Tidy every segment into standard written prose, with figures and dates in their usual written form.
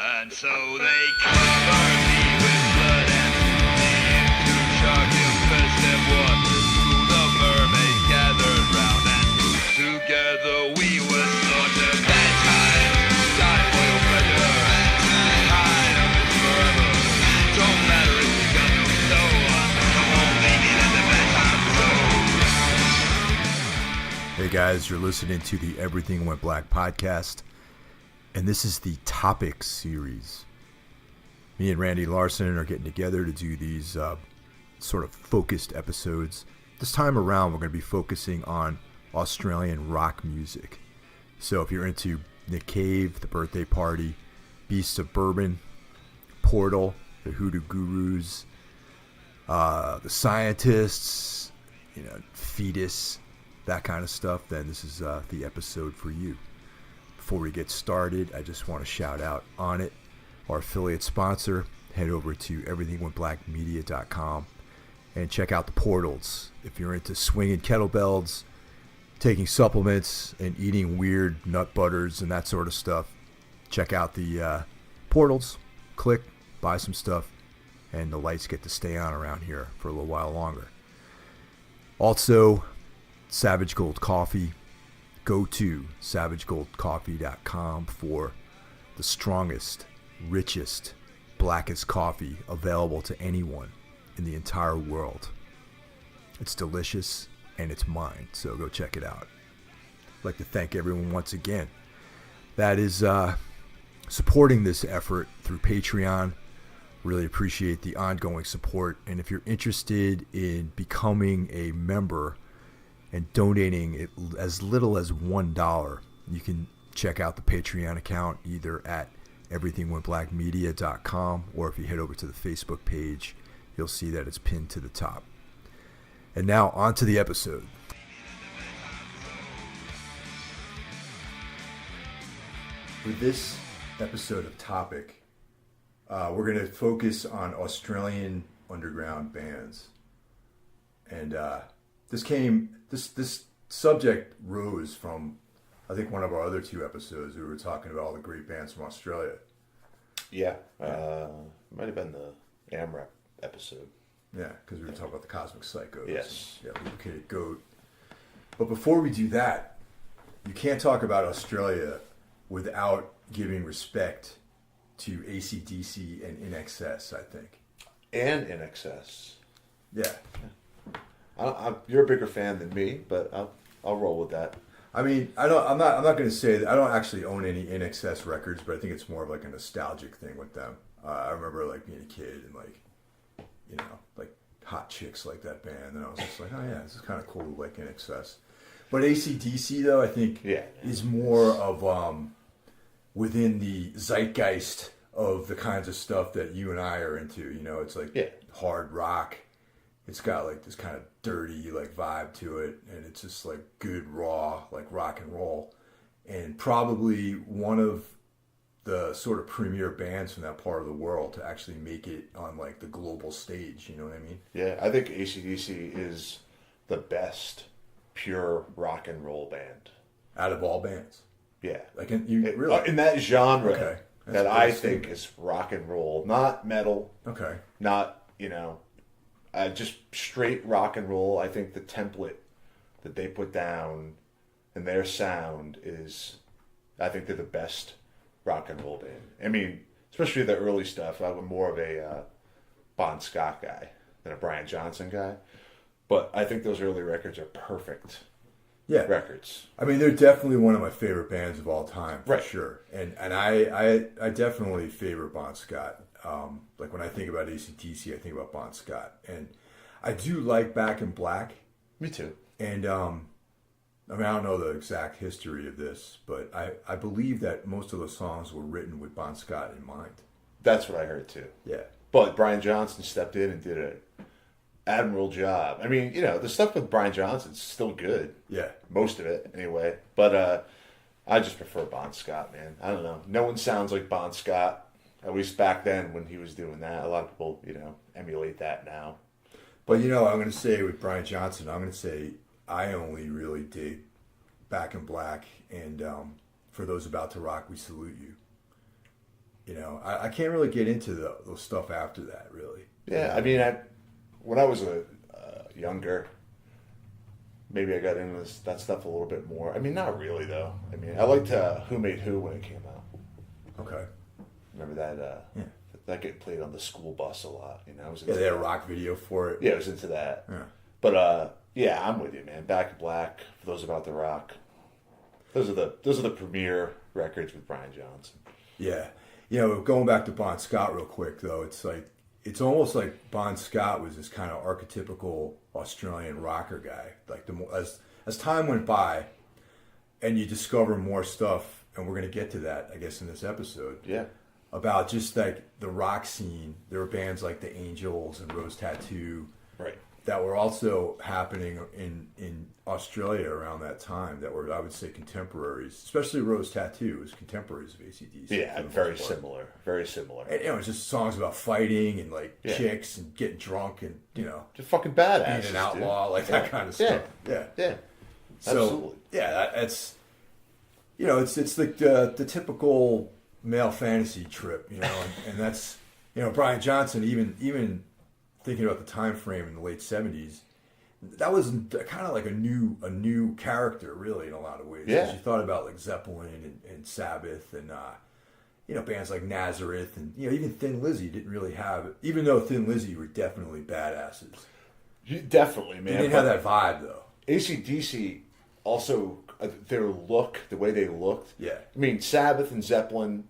And so they covered me with blood and leave to chug infested waters through the mermaids gathered round, and together we were slaughtered. Bedtime, die for your pleasure, and kind of it forever. Don't matter if you got no soul. Come on, baby, let the bedtime roll. Hey guys, you're listening to the Everything Went Black podcast, and this is the Topics series. Me and Randy Larson are getting together to do these sort of focused episodes. This time around, we're going to be focusing on Australian rock music. So if you're into Nick Cave, The Birthday Party, Beasts of Bourbon, Portal, The Hoodoo Gurus, The Scientists, Fetus, that kind of stuff, then this is the episode for you. Before we get started, I just want to shout out On It, our affiliate sponsor. Head over to everythingwentblackmedia.com and check out the portals. If you're into swinging kettlebells, taking supplements, and eating weird nut butters and that sort of stuff, check out the portals. Click, buy some stuff, and the lights get to stay on around here for a little while longer. Also, Savage Gold Coffee. Go to savagegoldcoffee.com for the strongest, richest, blackest coffee available to anyone in the entire world. It's delicious and it's mine, so go check it out. I'd like to thank everyone once again that is supporting this effort through Patreon. Really appreciate the ongoing support, and if you're interested in becoming a member and donating as little as $1, you can check out the Patreon account either at everythingwentblackmedia.com, or if you head over to the Facebook page, you'll see that it's pinned to the top. And now on to the episode. For this episode of Topic, we're going to focus on Australian underground bands. And this subject rose from, I think, one of our other two episodes. We were talking about all the great bands from Australia. Yeah. Might have been the AMRAP episode. Yeah, because we were talking about the Cosmic Psychos. Yes. Yeah, Lubircated Goat. But before we do that, you can't talk about Australia without giving respect to AC/DC and INXS, I think. And INXS. Yeah. You're a bigger fan than me, but I'll roll with that. I mean, I'm not going to say that I don't actually own any INXS records, but I think it's more of like a nostalgic thing with them. I remember like being a kid and like Hot Chicks like that band, and I was just like, oh yeah, this is kind of cool, like INXS. But AC/DC though, I think is more of within the zeitgeist of the kinds of stuff that you and I are into. It's like hard rock. It's got like this kind of dirty like vibe to it, and it's just like good raw like rock and roll, and probably one of the sort of premier bands from that part of the world to actually make it on like the global stage. You know what I mean? Yeah, I think AC/DC is the best pure rock and roll band Out of all bands. Yeah, like really in that genre okay. that I think is rock and roll, not metal. Okay. Not just straight rock and roll. I think the template that they put down and their sound is, I think they're the best rock and roll band. I mean, especially the early stuff. I'm more of a Bon Scott guy than a Brian Johnson guy. But I think those early records are perfect records. I mean, they're definitely one of my favorite bands of all time, for right. sure. And I definitely favor Bon Scott. Like when I think about AC/DC, I think about Bon Scott. And I do like Back in Black. Me too. And I don't know the exact history of this, but I believe that most of the songs were written with Bon Scott in mind. That's what I heard too. Yeah. But Brian Johnson stepped in and did an admirable job. I mean, the stuff with Brian Johnson's still good. Yeah. Most of it, anyway. But I just prefer Bon Scott, man. I don't know. No one sounds like Bon Scott. At least back then when he was doing that. A lot of people, emulate that now. But, I'm going to say with Brian Johnson, I'm going to say I only really dig Back in Black and For Those About to Rock, We Salute You. You know, I can't really get into the stuff after that, really. Yeah, I mean, when I was younger, maybe I got into that stuff a little bit more. I mean, not really, though. I mean, I liked Who Made Who when it came out. Okay. Remember that? Yeah. That get played on the school bus a lot. You know, I was they had a rock video for it. Yeah, I was into that. Yeah. But yeah, I'm with you, man. Back in Black, for those about the rock. Those are the premier records with Brian Johnson. Yeah. You know, going back to Bon Scott real quick, though, it's almost like Bon Scott was this kind of archetypical Australian rocker guy. Like as time went by, and you discover more stuff, and we're going to get to that, I guess, in this episode. Yeah. About just like the rock scene. There were bands like the Angels and Rose Tattoo, right, that were also happening in Australia around that time. That were, I would say, contemporaries. Especially Rose Tattoo was contemporaries of AC/DC. Yeah, very similar. Very similar. And, you know, it's just songs about fighting and like chicks and getting drunk and, you know, just fucking badass, being an outlaw, dude. Like that kind of stuff. Yeah. So, absolutely. Yeah, that's, you know, it's like the typical male fantasy trip, you know, and that's, you know, Brian Johnson, even thinking about the time frame in the late 70s, that was kind of like a new character, really, in a lot of ways. Yeah. You thought about like Zeppelin and Sabbath and you know, bands like Nazareth, and, you know, even Thin Lizzy didn't really have, even though Thin Lizzy were definitely badasses. Definitely, man. They didn't have that vibe, though. AC/DC also, their look, the way they looked. Yeah. I mean, Sabbath and Zeppelin,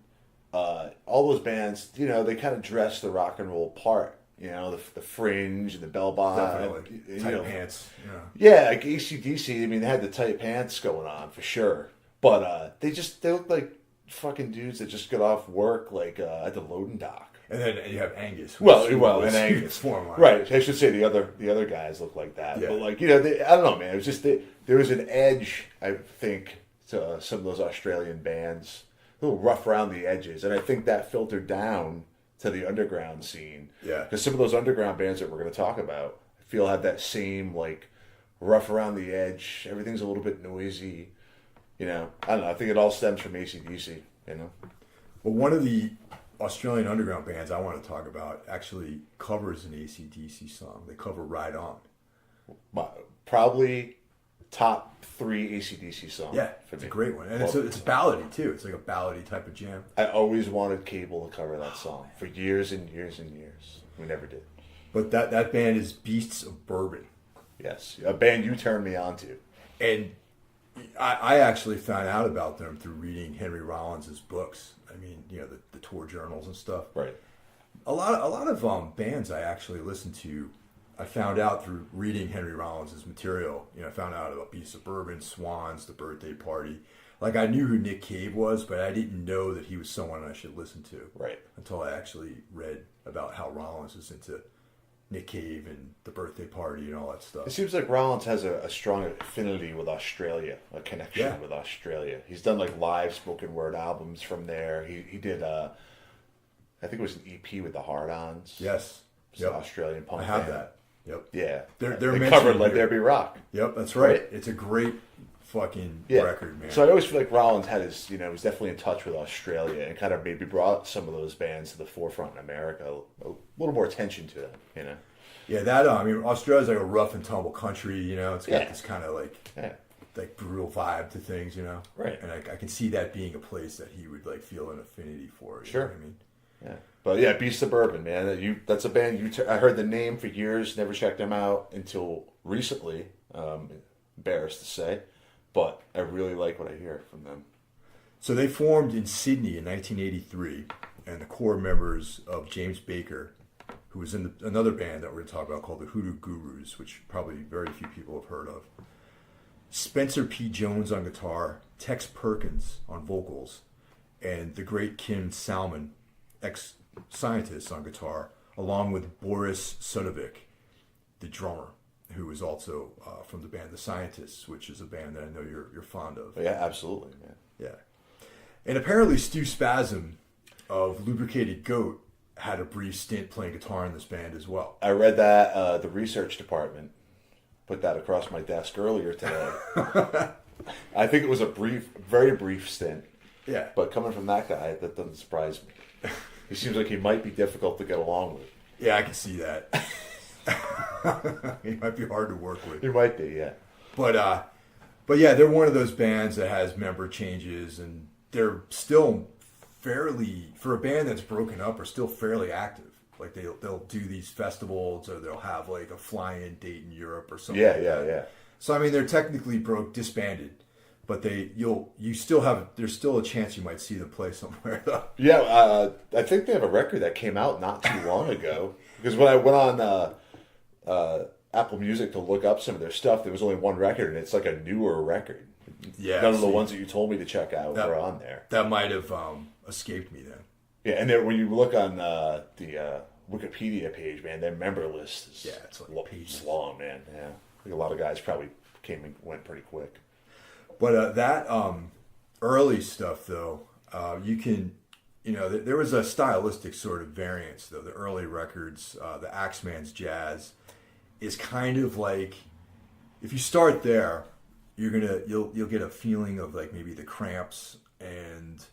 all those bands, you know, they kind of dress the rock and roll part. You know, the fringe and the bell bottom. Tight pants. Yeah, like AC/DC, I mean, they had the tight pants going on, for sure. But they look like fucking dudes that just got off work, like, at the loading dock. And then you have Angus. And Angus. Right, I should say the other guys look like that. Yeah. But, like, you know, I don't know, man. It was just, there was an edge, I think, to some of those Australian bands. A little rough around the edges. And I think that filtered down to the underground scene. Yeah. Because some of those underground bands that we're going to talk about, I feel have that same, like, rough around the edge. Everything's a little bit noisy. You know, I don't know. I think it all stems from AC/DC, you know? Well, one of the Australian underground bands I want to talk about actually covers an AC/DC song. They cover Ride On. Probably top 3 AC/DC songs. Yeah, it's a great one. And it's a ballady, too. It's like a ballady type of jam. I always wanted Cable to cover that song for years and years and years. We never did. But that band is Beasts of Bourbon. Yes, a band you turned me on to. And I actually found out about them through reading Henry Rollins' books. I mean, you know, the tour journals and stuff. Right. A lot of bands I actually listened to, I found out through reading Henry Rollins' material. You know, I found out about Beasts of Bourbon, Swans, The Birthday Party. Like, I knew who Nick Cave was, but I didn't know that he was someone I should listen to. Right. Until I actually read about how Rollins was into Nick Cave and The Birthday Party and all that stuff. It seems like Rollins has a strong affinity with Australia, a connection with Australia. He's done, like, live spoken word albums from there. He did, I think it was an EP with the Hard-Ons. Yes. Yep. Australian punk I have band. that. Yep. Yeah. They're covered Let There Be Rock. Yep, that's right. It's a great fucking record, man. So I always feel like Rollins had his, you know, was definitely in touch with Australia and kind of maybe brought some of those bands to the forefront in America, a little more attention to them, you know. Yeah, I mean, Australia's like a rough and tumble country, you know. It's got this kind of like brutal vibe to things, you know. Right. And I can see that being a place that he would like feel an affinity for. You know what I mean? Yeah. But yeah, Beast of Bourbon, man. That's a band I heard the name for years, never checked them out until recently. Embarrassed to say, but I really like what I hear from them. So they formed in Sydney in 1983, and the core members of James Baker, who was in another band that we're going to talk about called the Hoodoo Gurus, which probably very few people have heard of. Spencer P. Jones on guitar, Tex Perkins on vocals, and the great Kim Salmon, ex-scientist, on guitar, along with Boris Sudovic, the drummer, who was also from the band The Scientists, which is a band that I know you're fond of. Yeah, absolutely, man. Yeah. And apparently Stu Spasm of Lubricated Goat had a brief stint playing guitar in this band as well. I read that the research department put that across my desk earlier today. I think it was a very brief stint. Yeah. But coming from that guy, that doesn't surprise me. He seems like he might be difficult to get along with. Yeah, I can see that. He might be hard to work with. He might be, yeah. But yeah, they're one of those bands that has member changes, and they're still fairly, for a band that's broken up, are still fairly active. Like they'll do these festivals, or they'll have like a fly-in date in Europe or something. Yeah. So I mean, they're technically disbanded, but there's still a chance you might see them play somewhere though. Yeah, I think they have a record that came out not too long ago. Because when I went on Apple Music to look up some of their stuff, there was only one record, and it's like a newer record. Yeah, none of the ones that you told me to check out were on there. That might have escaped me then. Yeah, and then when you look on the Wikipedia page, man, their member list is it's like pages. long, man. Yeah, I think a lot of guys probably came and went pretty quick. But that early stuff, though, you can, there was a stylistic sort of variance, though. The early records, the Axeman's Jazz, is kind of like, if you start there, you'll get a feeling of like maybe the Cramps and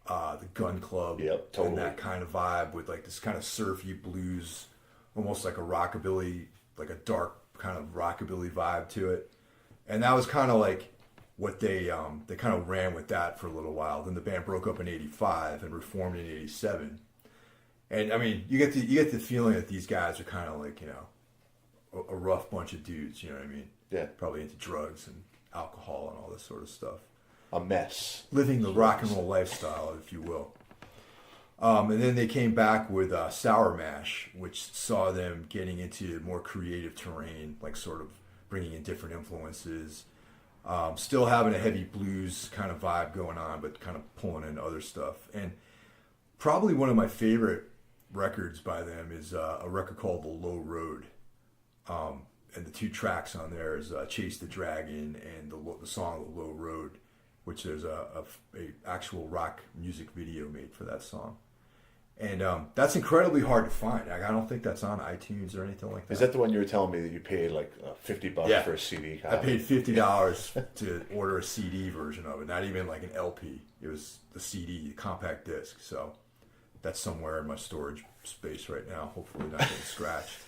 the Gun Club, yep, totally. And that kind of vibe with like this kind of surfy blues, almost like a rockabilly, like a dark kind of rockabilly vibe to it. And that was kind of like what they kind of ran with that for a little while. Then the band broke up in '85 and reformed in '87. And I mean, you get the feeling that these guys are kind of like a rough bunch of dudes. You know what I mean? Yeah. Probably into drugs and alcohol and all this sort of stuff. A mess. Living the rock and roll lifestyle, if you will. And then they came back with Sour Mash, which saw them getting into more creative terrain, like sort of bringing in different influences. Still having a heavy blues kind of vibe going on, but kind of pulling in other stuff. And probably one of my favorite records by them is a record called The Low Road. And the two tracks on there is Chase the Dragon and the song The Low Road, which there's a actual rock music video made for that song. And that's incredibly hard to find. I don't think that's on iTunes or anything like that. Is that the one you were telling me that you paid like $50 for a CD copy? I paid $50 to order a CD version of it, not even like an LP. It was the CD, the compact disc. So that's somewhere in my storage space right now, hopefully not getting scratched.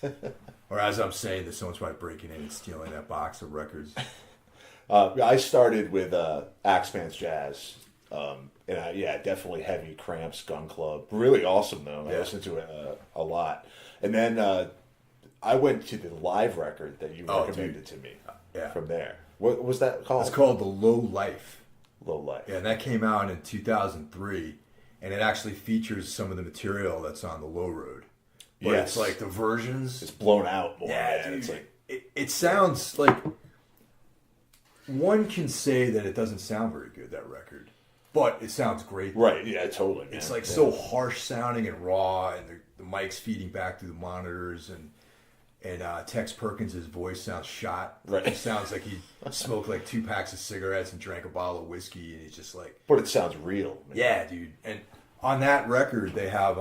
Or as I'm saying, there's someone's probably breaking in and stealing that box of records. I started with Axeman's Jazz. Definitely heavy Cramps, Gun Club. Really awesome, though. I listened to it a lot. And then I went to the live record that you recommended to me from there. What was that called? It's called The Low Life. Low Life. Yeah, and that came out in 2003. And it actually features some of the material that's on The Low Road. But it's like the versions. It's blown out more. Yeah, man. dude. It's like, it sounds like... One can say that it doesn't sound very good, that record. But it sounds great. Right, yeah, totally, man. It's like so harsh sounding and raw, and the mic's feeding back through the monitors, and Tex Perkins' voice sounds shot. Right. It sounds like he smoked like 2 packs of cigarettes and drank a bottle of whiskey, and he's just like... But it sounds real. Man. Yeah, dude. And on that record, they have...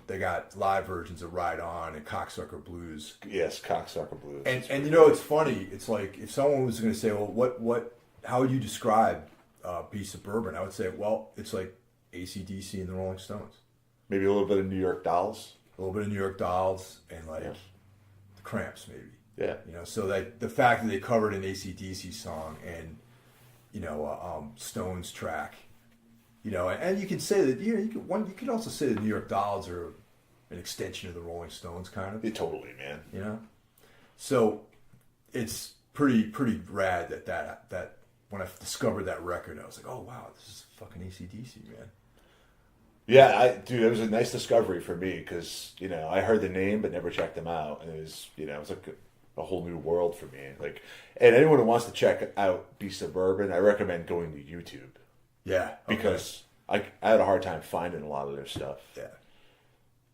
They got live versions of Ride On and Cocksucker Blues. Yes, Cocksucker Blues. And it's funny. It's like if someone was going to say, well, how would you describe Beast of Bourbon? I would say, well, it's like AC/DC and the Rolling Stones. Maybe a little bit of New York Dolls. A little bit of New York Dolls and like the Cramps, maybe. Yeah. So that the fact that they covered an AC/DC song and Stones track. And you can say that you could also say that New York Dolls are an extension of the Rolling Stones, kind of. Yeah, totally, man. So it's pretty rad that when I discovered that record, I was like, oh wow, this is fucking AC/DC, man. Yeah, it was a nice discovery for me because I heard the name but never checked them out, and it was like a whole new world for me. Like, and anyone who wants to check out Beast of Bourbon, I recommend going to YouTube. Yeah, because I had a hard time finding a lot of their stuff.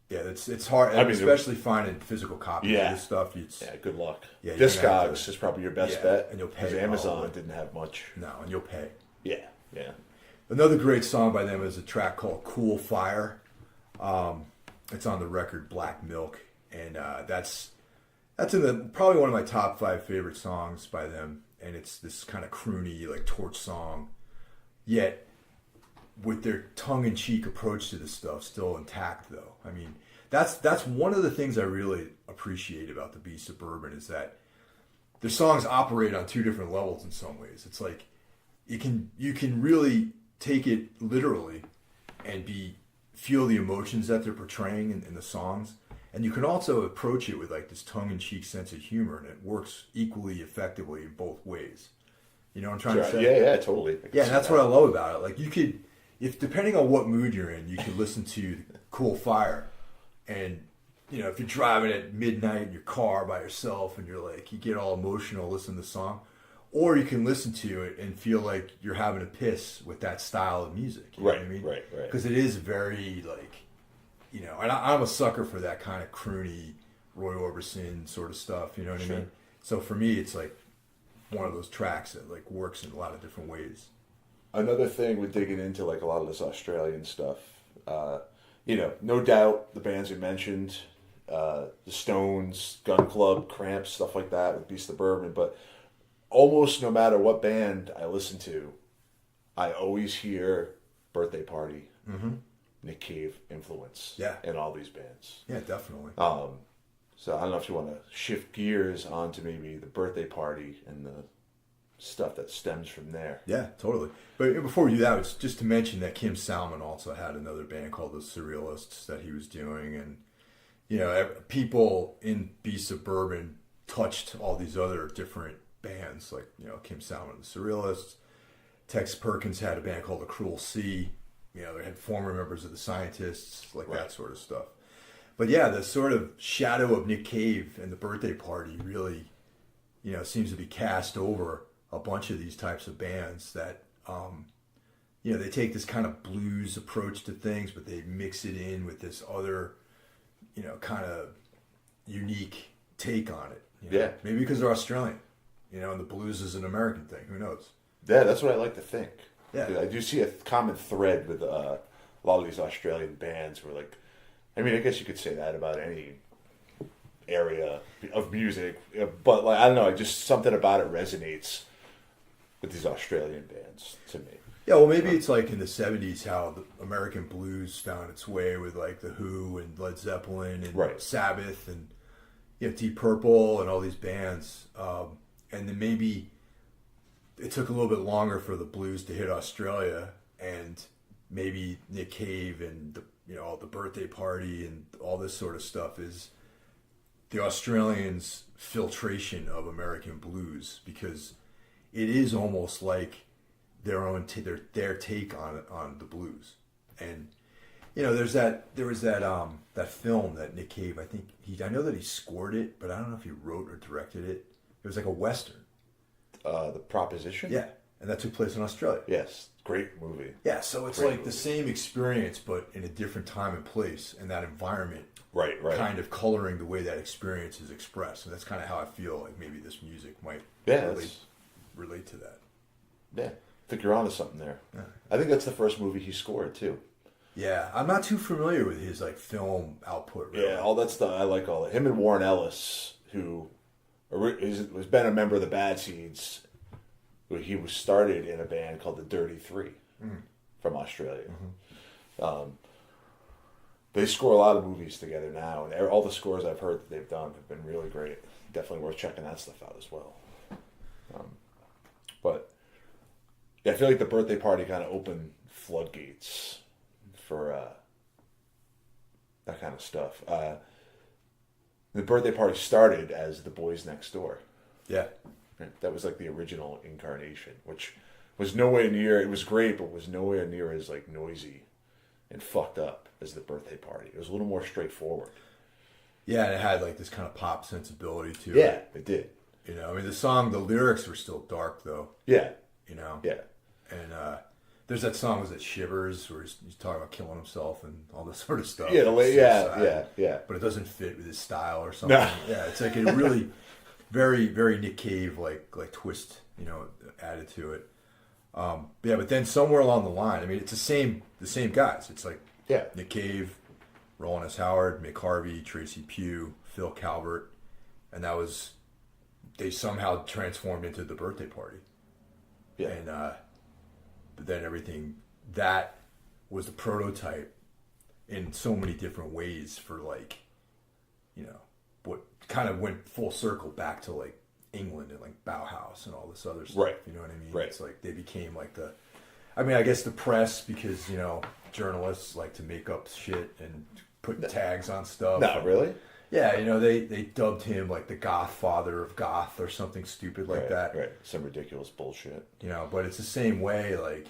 Yeah, it's hard, especially finding physical copies of this stuff. Good luck. Yeah, Discogs is probably your best bet, and you'll pay. Because Amazon didn't have much. No, and you'll pay. Yeah. Another great song by them is a track called "Cool Fire." It's on the record "Black Milk," and that's probably one of my top 5 favorite songs by them. And it's this kind of croony, like torch song, yet with their tongue-in-cheek approach to this stuff still intact, though. I mean, that's one of the things I really appreciate about the Beast of Bourbon is that their songs operate on two different levels in some ways. It's like you can really take it literally and feel the emotions that they're portraying in the songs, and you can also approach it with like this tongue-in-cheek sense of humor, and it works equally effectively in both ways. You know what I'm trying to say? Yeah, totally. Yeah, and that's what I love about it. Like you could, if depending on what mood you're in, you could listen to Cool Fire, and you know if you're driving at midnight in your car by yourself and you're like you get all emotional listening to the song, or you can listen to it and feel like you're having a piss with that style of music. You know what I mean? Right. Because it is very like, you know, and I'm a sucker for that kind of croony Roy Orbison sort of stuff. You know what I mean? So for me, it's like one of those tracks that like works in a lot of different ways. Another thing with digging into like a lot of this Australian stuff, you know, no doubt the bands we mentioned, the Stones, Gun Club, Cramps, stuff like that with Beast of Bourbon, but almost no matter what band I listen to, I always hear Birthday Party, Nick Cave influence in all these bands. Yeah, definitely. So I don't know if you want to shift gears onto maybe the Birthday Party and the stuff that stems from there. Yeah, totally. But before we do that, it's just to mention that Kim Salmon also had another band called the Surrealists that he was doing, and you know, people in Beasts of Bourbon touched all these other different bands, like you know Kim Salmon and the Surrealists. Tex Perkins had a band called the Cruel Sea. You know, they had former members of the Scientists, like that sort of stuff. But yeah, the sort of shadow of Nick Cave and the Birthday Party really, you know, seems to be cast over a bunch of these types of bands that, you know, they take this kind of blues approach to things, but they mix it in with this other, you know, kind of unique take on it. You know? Yeah. Maybe because they're Australian, you know, and the blues is an American thing. Who knows? Yeah, that's what I like to think. Yeah. I do see a common thread with a lot of these Australian bands where, like, I mean, I guess you could say that about any area of music, but, like, I don't know, just something about it resonates with these Australian bands to me. Yeah, well, maybe it's like in the 70s how the American blues found its way with, like, The Who and Led Zeppelin and Sabbath and, you know, Deep Purple and all these bands. And then maybe it took a little bit longer for the blues to hit Australia, and maybe Nick Cave and the, you know, the Birthday Party and all this sort of stuff is the Australians' filtration of American blues, because it is almost like their own their take on the blues. And you know, there was that film that Nick Cave, I know that he scored it, but I don't know if he wrote or directed it. It was like a Western. The Proposition? Yeah, and that took place in Australia. Yes, great movie. Yeah, so it's like the same experience, but in a different time and place, and that environment Right. kind of coloring the way that experience is expressed. And that's kind of how I feel like maybe this music might relate to that. Yeah, I think you're onto something there. Yeah. I think that's the first movie he scored, too. Yeah, I'm not too familiar with his like film output. Really. Yeah, all that stuff. I like all that. Him and Warren Ellis, who has been a member of the Bad Seeds. He was started in a band called the Dirty Three from Australia. They score a lot of movies together now, and all the scores I've heard that they've done have been really great. Definitely worth checking that stuff out as well. But yeah, I feel like the Birthday Party kind of opened floodgates for that kind of stuff. The Birthday Party started as the Boys Next Door. Yeah. That was like the original incarnation, which was nowhere near, it was great, but was nowhere near as like noisy and fucked up as the Birthday Party. It was a little more straightforward. Yeah, and it had like this kind of pop sensibility to it. Yeah, it did. You know, I mean, the lyrics were still dark though. Yeah. You know? Yeah. And there's that song, was it Shivers, where he's talking about killing himself and all this sort of stuff. Yeah, yeah. But it doesn't fit with his style or something. No. Yeah, it's like a really very, very Nick Cave like twist, you know, added to it. Yeah, but then somewhere along the line, I mean, it's the same guys. It's like Nick Cave, Roland S. Howard, Mick Harvey, Tracy Pugh, Phil Calvert, and they somehow transformed into the Birthday Party. Yeah. And but then everything that was the prototype in so many different ways for like, you know, what kind of went full circle back to like England and like Bauhaus and all this other stuff. Right. You know what I mean? Right. It's like they became like I guess the press, because, you know, journalists like to make up shit and put tags on stuff. No, really? Yeah, you know, they dubbed him like the goth father of goth or something stupid like that. Right. Some ridiculous bullshit. You know, but it's the same way, like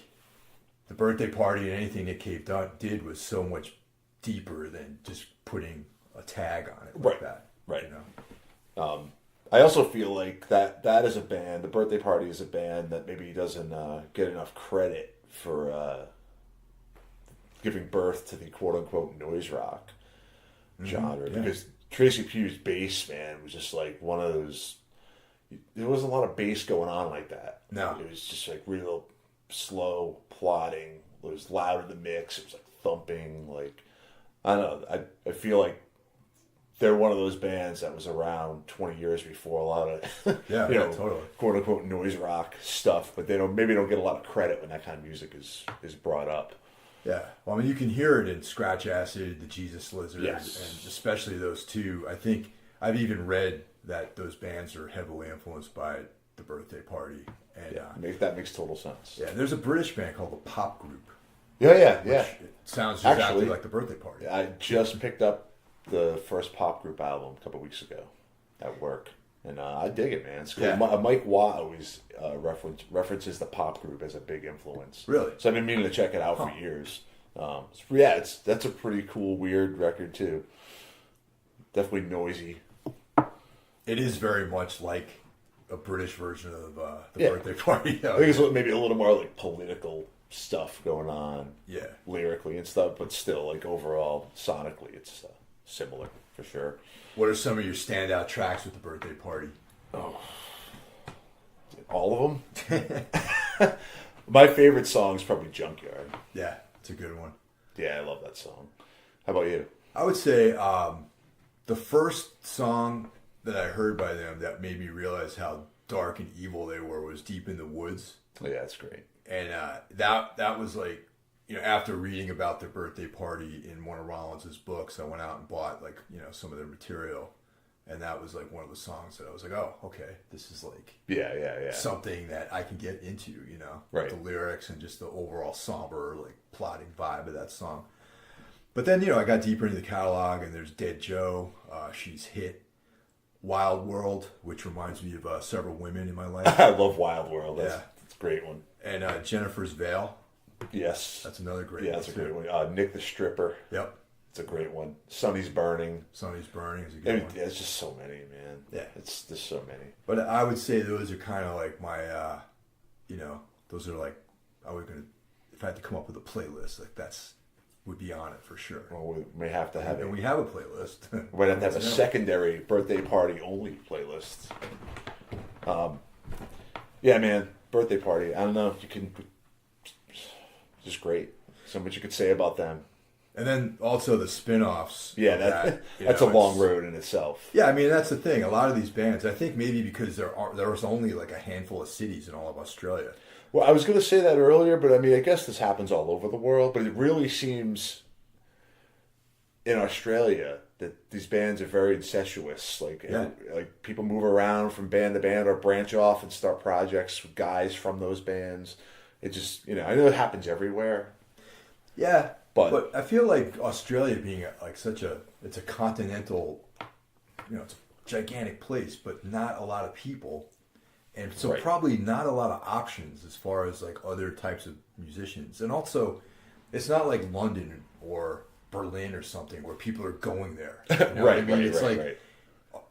the birthday party and anything Nick Cave did was so much deeper than just putting a tag on it like that. Right. You know? I also feel like that is a band, the birthday party is a band that maybe doesn't get enough credit for giving birth to the quote-unquote noise rock genre. Yeah. Because Tracy Pugh's bass, man, was just like one of those... There wasn't a lot of bass going on like that. No. It was just like real slow, plodding. It was loud in the mix. It was like thumping. Like, I don't know. I feel like they're one of those bands that was around 20 years before a lot of totally quote unquote noise rock stuff, but they maybe don't get a lot of credit when that kind of music is brought up. Yeah, well, I mean, you can hear it in Scratch Acid, the Jesus Lizard, Yes. and especially those two. I think I've even read that those bands are heavily influenced by the birthday party. And That makes total sense. yeah, there's a British band called the Pop Group. Yeah. It sounds exactly Actually, like the birthday party. I just picked up the first Pop Group album a couple weeks ago at work, and I dig it, man. It's cool. Yeah. Mike Watt always references the Pop Group as a big influence. Really? So I've been meaning to check it out for years. That's a pretty cool, weird record too. Definitely noisy. It is very much like a British version of the birthday party. I think it's maybe a little more like political stuff going on, lyrically and stuff, but still, like overall, sonically, it's similar for sure. What are some of your standout tracks with the birthday party? Oh, all of them. My favorite song is probably Junkyard. Yeah, it's a good one. Yeah, I love that song. How about you? I would say the first song that I heard by them that made me realize how dark and evil they were was Deep in the Woods. Oh, yeah, that's great. And that was like, you know, after reading about their birthday party in one of Rollins's books, I went out and bought like, you know, some of their material. And that was like one of the songs that I was like, oh, okay, this is like something that I can get into, you know, right. The lyrics and just the overall somber, like plotting vibe of that song. But then, you know, I got deeper into the catalog, and there's Dead Joe, She's Hit, Wild World, which reminds me of several women in my life. I love Wild World. That's a great one. And Jennifer's Veil. Yes. That's another great one. Yeah, that's a great one. Nick the Stripper. Yep. It's a great one. Sunny's Burning. Sunny's Burning is a good one. It's just so many, man. Yeah. It's just so many. But I would say those are kind of like my, you know, those are like, if I had to come up with a playlist, like would be on it for sure. Well, we may have to have it. And we have a playlist. We might have to have a secondary birthday party only playlist. Yeah, man. Birthday party. I don't know. You can... Just great. So much you could say about them. And then also the spin-offs. Yeah, that's a long road in itself. Yeah, I mean, that's the thing. A lot of these bands, I think maybe because there was only like a handful of cities in all of Australia. Well, I was going to say that earlier, but I mean, I guess this happens all over the world, but it really seems in Australia that these bands are very incestuous. Like people move around from band to band or branch off and start projects with guys from those bands. It just, you know, I know it happens everywhere. Yeah, but I feel like Australia being like it's a continental, you know, it's a gigantic place, but not a lot of people. And so probably not a lot of options as far as like other types of musicians. And also, it's not like London or Berlin or something where people are going there. You know what I mean? It's like,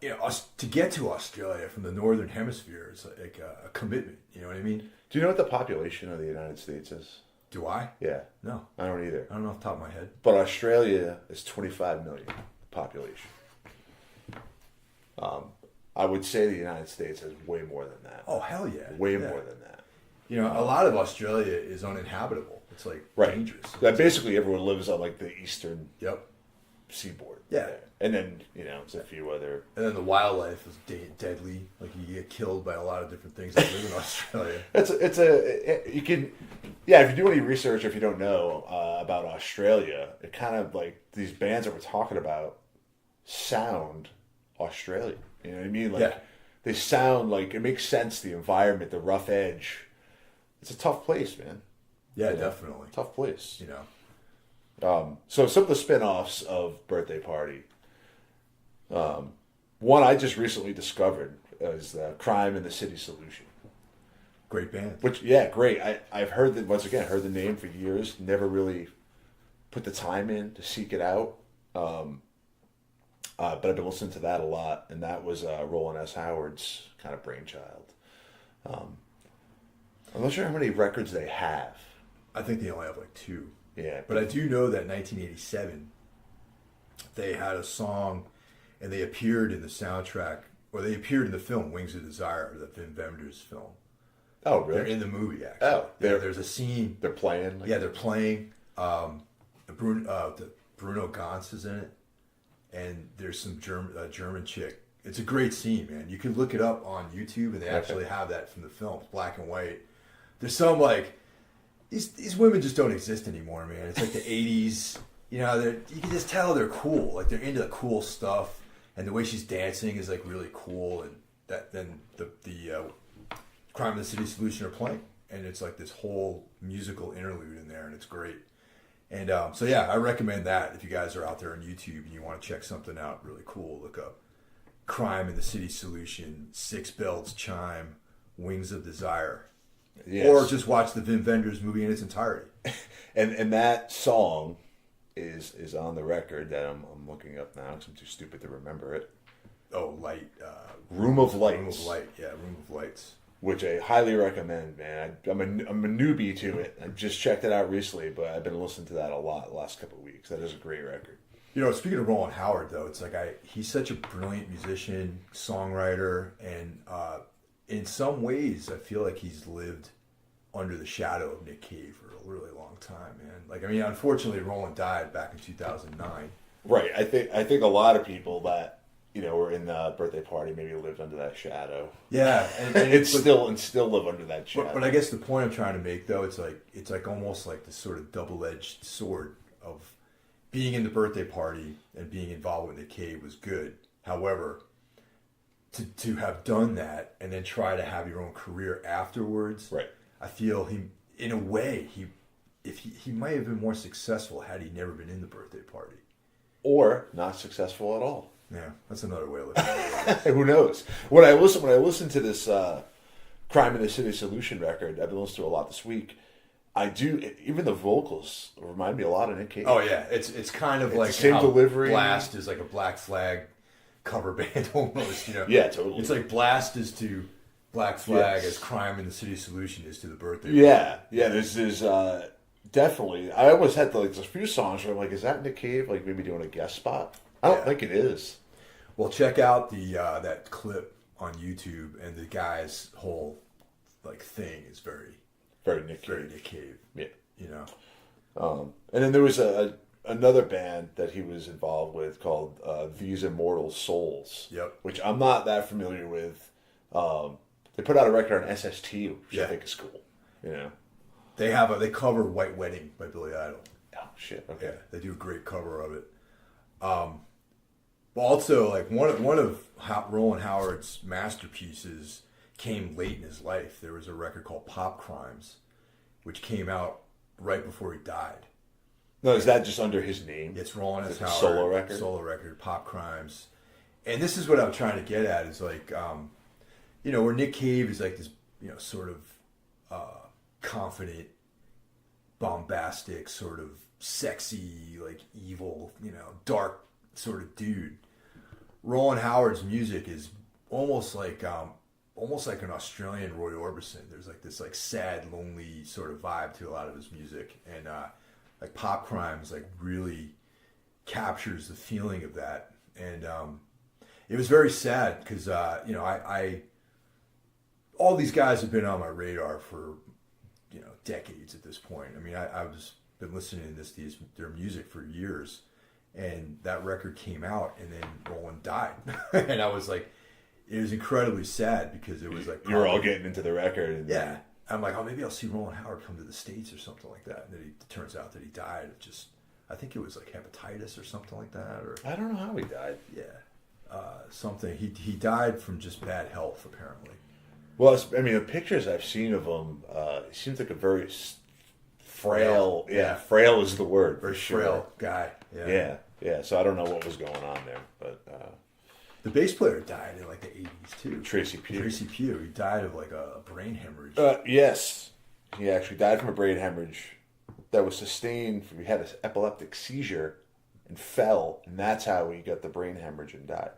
you know, to get to Australia from the Northern Hemisphere is like a commitment. You know what I mean? Do you know what the population of the United States is? Do I? Yeah. No. I don't either. I don't know off the top of my head. But Australia is 25 million population. I would say the United States has way more than that. Oh, hell yeah. Way more than that. You know, a lot of Australia is uninhabitable. It's like dangerous. That basically everyone lives on like the eastern seaboard. Yeah. There. And then, there's a few other... And then the wildlife is deadly. Like, you get killed by a lot of different things that live in Australia. You can... Yeah, if you do any research, or if you don't know about Australia, it kind of like these bands that we're talking about sound Australian. You know what I mean? Like, they sound like... It makes sense, the environment, the rough edge. It's a tough place, man. Yeah, definitely. Tough place. You know. So some of the spin-offs of Birthday Party. One I just recently discovered is Crime and the City Solution. Great band. Which, yeah, great. I've heard heard the name for years. Never really put the time in to seek it out. But I've been listening to that a lot, and that was Roland S. Howard's kind of brainchild. I'm not sure how many records they have. I think they only have like 2. Yeah, but I do know that in 1987 they had a song, and they appeared in the soundtrack, or they appeared in the film Wings of Desire, the Wim Wenders film. Oh, really? They're in the movie, actually. Oh, there's a scene. They're playing. They're playing. Bruno Ganz is in it, and there's some German chick. It's a great scene, man. You can look it up on YouTube, and they actually have that from the film, black and white. There's some like. These women just don't exist anymore, man. It's like the 80s. You know, you can just tell they're cool. Like, they're into the cool stuff. And the way she's dancing is, like, really cool. And then the Crime and the City Solution are playing. And it's, like, this whole musical interlude in there. And it's great. And so, yeah, I recommend that. If you guys are out there on YouTube and you want to check something out really cool, look up Crime and the City Solution, Six Bells Chime, Wings of Desire. Yes. Or just watch the Wim Wenders movie in its entirety. and that song is on the record that I'm looking up now because I'm too stupid to remember it. Oh, Light. Room of Lights. Room of Light, yeah, Room of Lights. Which I highly recommend, man. I'm a newbie to it. I just checked it out recently, but I've been listening to that a lot the last couple of weeks. That is a great record. You know, speaking of Roland Howard, though, it's like he's such a brilliant musician, songwriter, and in some ways, I feel like he's lived under the shadow of Nick Cave for a really long time, man. Like, I mean, unfortunately, Roland died back in 2009. Right. I think a lot of people that were in the Birthday Party maybe lived under that shadow. Yeah, and still live under that shadow. But I guess the point I'm trying to make, though, it's like almost like this sort of double-edged sword of being in the Birthday Party and being involved with Nick Cave was good. However, to have done that and then try to have your own career afterwards, right? I feel in a way, he might have been more successful had he never been in the Birthday Party, or not successful at all. Yeah, that's another way of looking at it. Who knows? When I listen to this Crime in the City Solution record, I've been listening to a lot this week. I do. Even the vocals remind me a lot of Nick Cave. Oh yeah, it's kind of like the same delivery. Blast is like a Black Flag cover band almost. Yeah, totally. It's like Blast is to Black Flag as Crime in the City Solution is to the Birthday Party. Yeah. This is definitely. I always had there's a few songs where I'm like, is that Nick Cave? Like maybe doing a guest spot? I don't think it is. Well, check out the that clip on YouTube, and the guy's whole thing is very Nick Cave. Very Nick Cave. Yeah. And then there was another band that he was involved with called These Immortal Souls. Yep. Which I'm not that familiar with. They put out a record on SST, which I think is cool. They cover White Wedding by Billy Idol. Oh shit! Okay. Yeah, they do a great cover of it. But also, like one of Roland Howard's masterpieces came late in his life. There was a record called Pop Crimes, which came out right before he died. No, is that just under his name? It's Roland S. Howard. Solo record, Pop Crimes. And this is what I'm trying to get at is like, where Nick Cave is like this, sort of confident, bombastic, sort of sexy, like evil, dark sort of dude. Roland Howard's music is almost like an Australian Roy Orbison. There's like this like sad, lonely sort of vibe to a lot of his music, and like Pop Crimes like really captures the feeling of that. And it was very sad because I all these guys have been on my radar for decades at this point. I mean, I've just been listening to their music for years, and that record came out, and then Roland died, and I was like, it was incredibly sad because it was like you were all getting into the record. And yeah. I'm like, oh, maybe I'll see Roland Howard come to the States or something like that. And then it turns out that he died of just, I think it was like hepatitis or something like that. Or I don't know how he died. Yeah, something. He died from just bad health, apparently. Well, I mean, the pictures I've seen of him, he seems like a very frail. Yeah, frail is the word. Very frail guy. Yeah. So I don't know what was going on there, but the bass player died in like the 80s too. Tracy Pugh. He died of like a brain hemorrhage. Yes, he actually died from a brain hemorrhage that was sustained. He had an epileptic seizure and fell, and that's how he got the brain hemorrhage and died.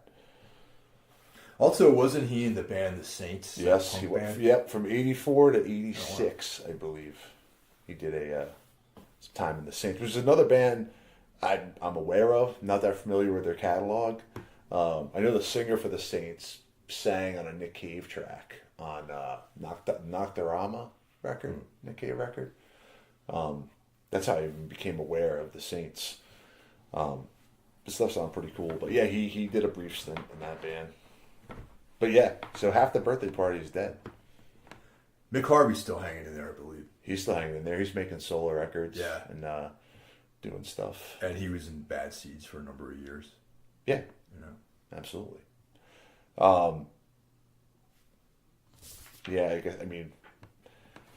Also, wasn't he in the band The Saints? Yes, he went. Yep, from '84 to '86, I believe. He did a time in the Saints, which is another band I'm aware of. Not that familiar with their catalog. I know the singer for the Saints sang on a Nick Cave track on Nocturama record, Nick Cave record. That's how I even became aware of the Saints. The stuff sounded pretty cool, but yeah, he did a brief stint in that band. But yeah, so half the birthday party is dead. Mick Harvey's still hanging in there, I believe. He's still hanging in there. He's making solo records, yeah, and doing stuff. And he was in Bad Seeds for a number of years. Yeah, absolutely. Yeah, I mean,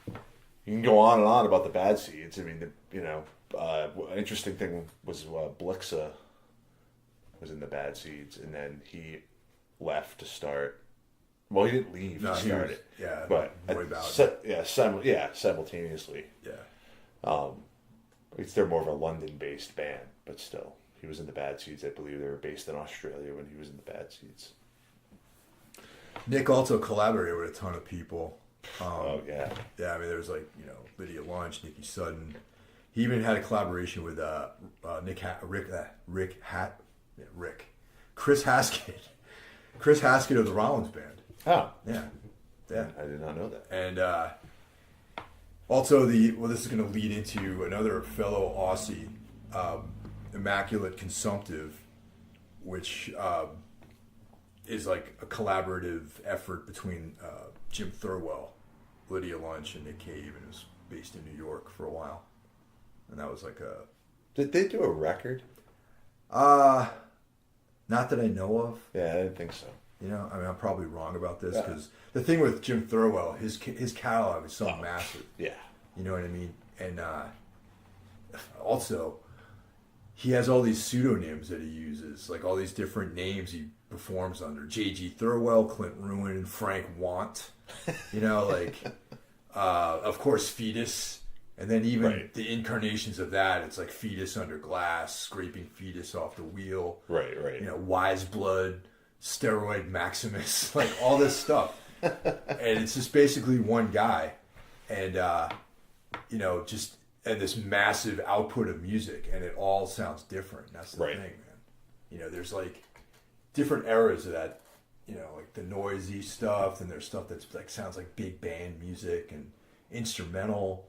you can go on and on about the Bad Seeds. I mean, interesting thing was Blixa was in the Bad Seeds, and then he left to start. Well, he didn't leave. No, he started. But simultaneously. Yeah. They're more of a London-based band, but still, he was in the Bad Seeds. I believe they were based in Australia when he was in the Bad Seeds. Nick also collaborated with a ton of people. Yeah. I mean, there was like Lydia Lunch, Nikki Sudden. He even had a collaboration with Chris Haskett. Chris Haskett of the Rollins Band. Oh. Yeah. I did not know that. And also this is going to lead into another fellow Aussie, Immaculate Consumptive, which is like a collaborative effort between Jim Thirwell, Lydia Lunch, and Nick Cave, and it was based in New York for a while. And that was like a... Did they do a record? Not that I know of. Yeah, I didn't think so. I mean, I'm probably wrong about this because the thing with Jim Thirwell, his catalog is so massive. Yeah. You know what I mean? And also, he has all these pseudonyms that he uses, like all these different names he performs under. J.G. Thirwell, Clint Ruin, Frank Want. Of course, Fetus. And then even the incarnations of that, it's like Fetus Under Glass, Scraping Fetus Off the Wheel. Right. Wise Blood, Steroid Maximus, like all this stuff. And it's just basically one guy. And, and this massive output of music. And it all sounds different. That's the thing, man. There's like different eras of that, like the noisy stuff. And there's stuff that's like sounds like big band music and instrumental.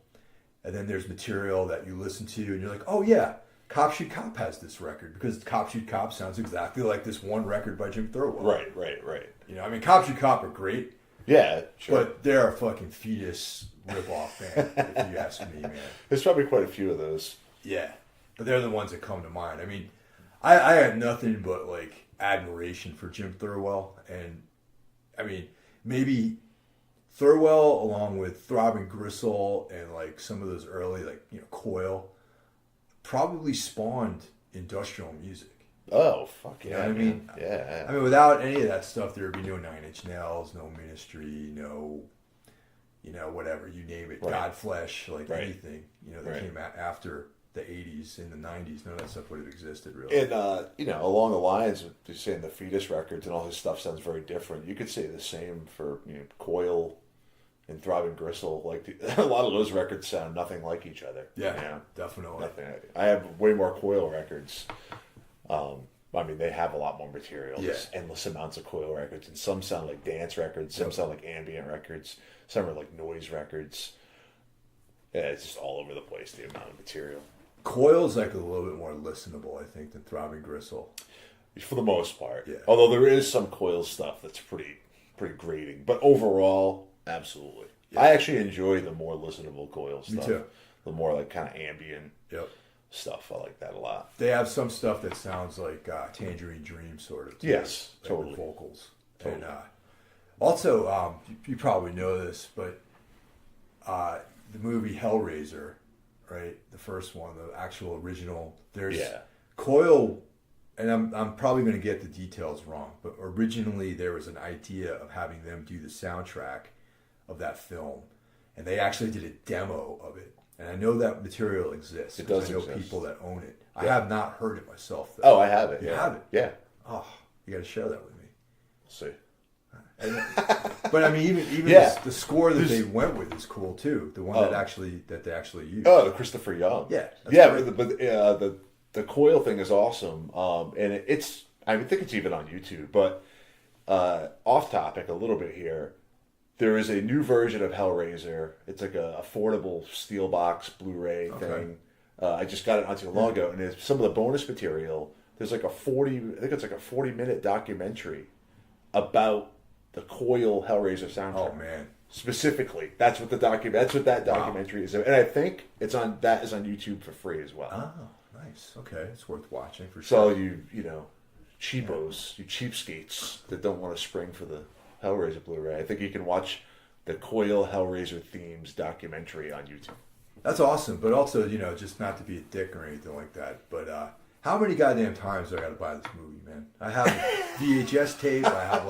And then there's material that you listen to and you're like, oh yeah, Cop Shoot Cop has this record because Cop Shoot Cop sounds exactly like this one record by Jim Thirlwell. Right. Cop Shoot Cop are great. Yeah, sure. But they're a fucking Fetus ripoff band, if you ask me, man. There's probably quite a few of those. Yeah, but they're the ones that come to mind. I mean, I had nothing but like admiration for Jim Thirlwell, and I mean, maybe Thirwell, along with Throbbing Gristle and like some of those early Coil, probably spawned industrial music. Oh fuck yeah! You know what I mean? Yeah. I mean, without any of that stuff, there would be no Nine Inch Nails, no Ministry, no, whatever you name it, Godflesh, anything that came out after the '80s and the '90s. None of that stuff would have existed really. And along the lines of just saying the Fetus records and all his stuff sounds very different. You could say the same for Coil and Throbbing Gristle. Like a lot of those records sound nothing like each other. Yeah, definitely. Nothing. I have way more Coil records. I mean, they have a lot more material. Yeah. There's endless amounts of Coil records, and some sound like dance records, some sound like ambient records, some are like noise records. Yeah, it's just all over the place, the amount of material. Coil's like a little bit more listenable, I think, than Throbbing Gristle. For the most part. Yeah. Although there is some Coil stuff that's pretty grating. But overall, absolutely. Yeah. I actually enjoy the more listenable Coil stuff. Me too. The more like kind of ambient Yep. stuff. I like that a lot. They have some stuff that sounds like Tangerine Dream, sort of. Too. Yes, Like totally. with vocals. Totally. And also, you probably know this, but the movie Hellraiser, right? The first one, the actual original. There's Coil, and I'm probably going to get the details wrong, but originally there was an idea of having them do the soundtrack of that film, and they actually did a demo of it. And I know that material exists. It does I know exist. people that own it. Yeah. I have not heard it myself, though. Oh, I have it. You yeah. have it? Yeah. Oh, you got to share that with me. We'll see. But I mean, even Yeah. the score that they went with is cool too. The one that they actually used. Oh, the Christopher Young. Yeah, that's Yeah, great. but the Coil thing is awesome. And it's I think it's even on YouTube. But off topic a little bit here. There is a new version of Hellraiser. It's like a affordable Steelbox Blu-ray thing. I just got it not too long ago, and it's some of the bonus material. There's like I think it's like a 40-minute documentary about the Coil Hellraiser soundtrack. Oh man, Specifically, that's what that documentary is, and I think that is on YouTube for free as well. oh nice. Okay, it's worth watching for So sure. you cheapos, you cheapskates that don't want to spring for the Hellraiser Blu-ray, I think you can watch the Coil Hellraiser themes documentary on YouTube. That's awesome, but also just not to be a dick or anything like that. But how many goddamn times do I got to buy this movie, man? I have a VHS tape. I have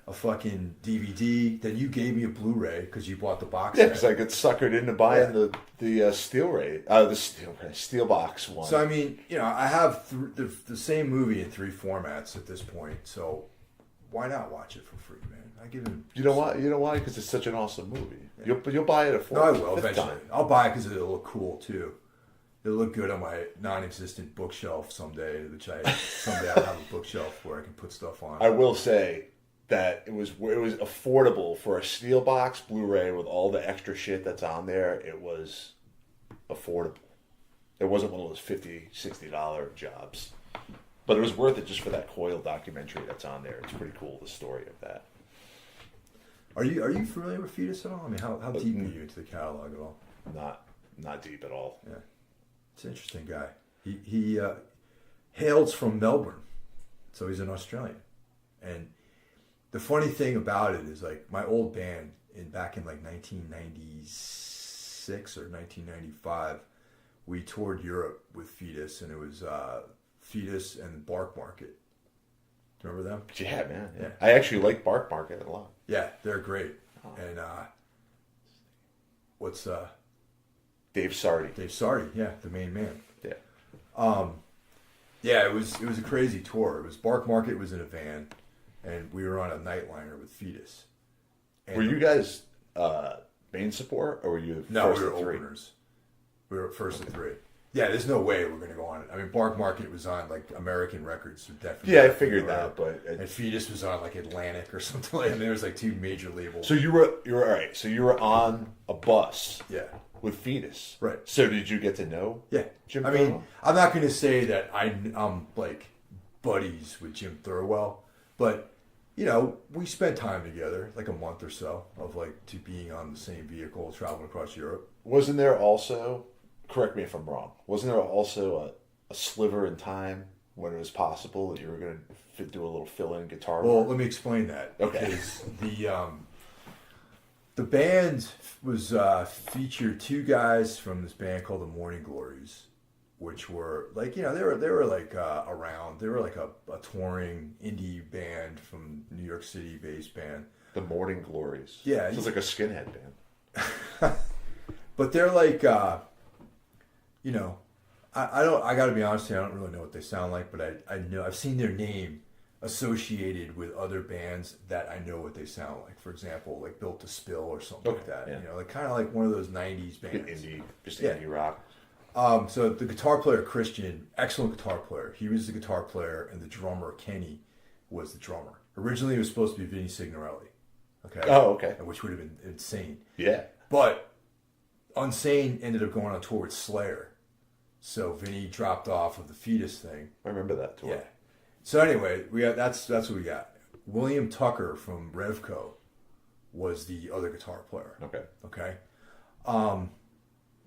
a fucking DVD. Then you gave me a Blu-ray because you bought the box Yeah, set. because I got suckered into buying the Steelbox one. So I mean, I have the same movie in 3 formats at this point. So why not watch it for free, man? I give it. You know why? You know why? Because it's such an awesome movie. Yeah. You'll buy it a fourth. No, I will fifth eventually. time. I'll buy it because it'll look cool too. It'll look good on my non-existent bookshelf someday. Someday I'll have a bookshelf where I can put stuff on. I will say that it was affordable for a Steelbox Blu-ray with all the extra shit that's on there. It was affordable. It wasn't one of those $50, $60 jobs. But it was worth it just for that Coil documentary that's on there. It's pretty cool, the story of that. Are you familiar with Fetus at all? I mean, how deep are you into the catalog at all? Not deep at all. Yeah, it's an interesting guy. He hails from Melbourne, so he's an Australian. And the funny thing about it is, like, my old band back in like 1996 or 1995, we toured Europe with Fetus, and it was Fetus and Bark Market. Do you remember them? Yeah, man. Yeah. I actually like Bark Market a lot. Yeah, they're great. And what's Dave Sardi. Dave Sardi? Yeah, the main man. Yeah. Yeah, it was a crazy tour. It was Bark Market was in a van, and we were on a nightliner with Fetus. And Were you guys main support, or were you No, first we were of 3? openers. We were first of 3. Yeah, there's no way we're going to go on it. I mean, Bark Market was on like American Records, so definitely. Yeah, I figured that, but and Fetus was on like Atlantic or something. Like, and there was like 2 major labels. so you were all right. So you were on a bus Yeah, with Fetus, right. So did you get to know? Yeah, Jim I mean, Thirwell? I'm not going to say that I'm like buddies with Jim Thirwell, but we spent time together, like a month or so, of like being on the same vehicle, traveling across Europe. Wasn't there also? Correct me if I'm wrong. Wasn't there also a sliver in time when it was possible that you were going to do a little fill-in guitar Well, work? let me explain that. Okay. Because the band was featured 2 guys from this band called the Morning Glories, which were like they were like around. They were like a touring indie band from New York City based band. The Morning Glories. Yeah. Sounds like a skinhead band. But they're like I got to be honest here, I don't really know what they sound like, but I know I've seen their name associated with other bands that I know what they sound like. For example, like Built to Spill or something like that. Yeah. Like kind of like one of those 90s bands. Indie rock. So the guitar player, Christian, excellent guitar player. He was the guitar player, and the drummer, Kenny, was the drummer. Originally, it was supposed to be Vinnie Signorelli. Okay. Oh, okay. Which would have been insane. Yeah. But Unsane ended up going on tour with Slayer, So Vinny dropped off of the Fetus thing. I remember that tour. Yeah. So anyway, we got that's what we got. William Tucker from Revco was the other guitar player. Okay.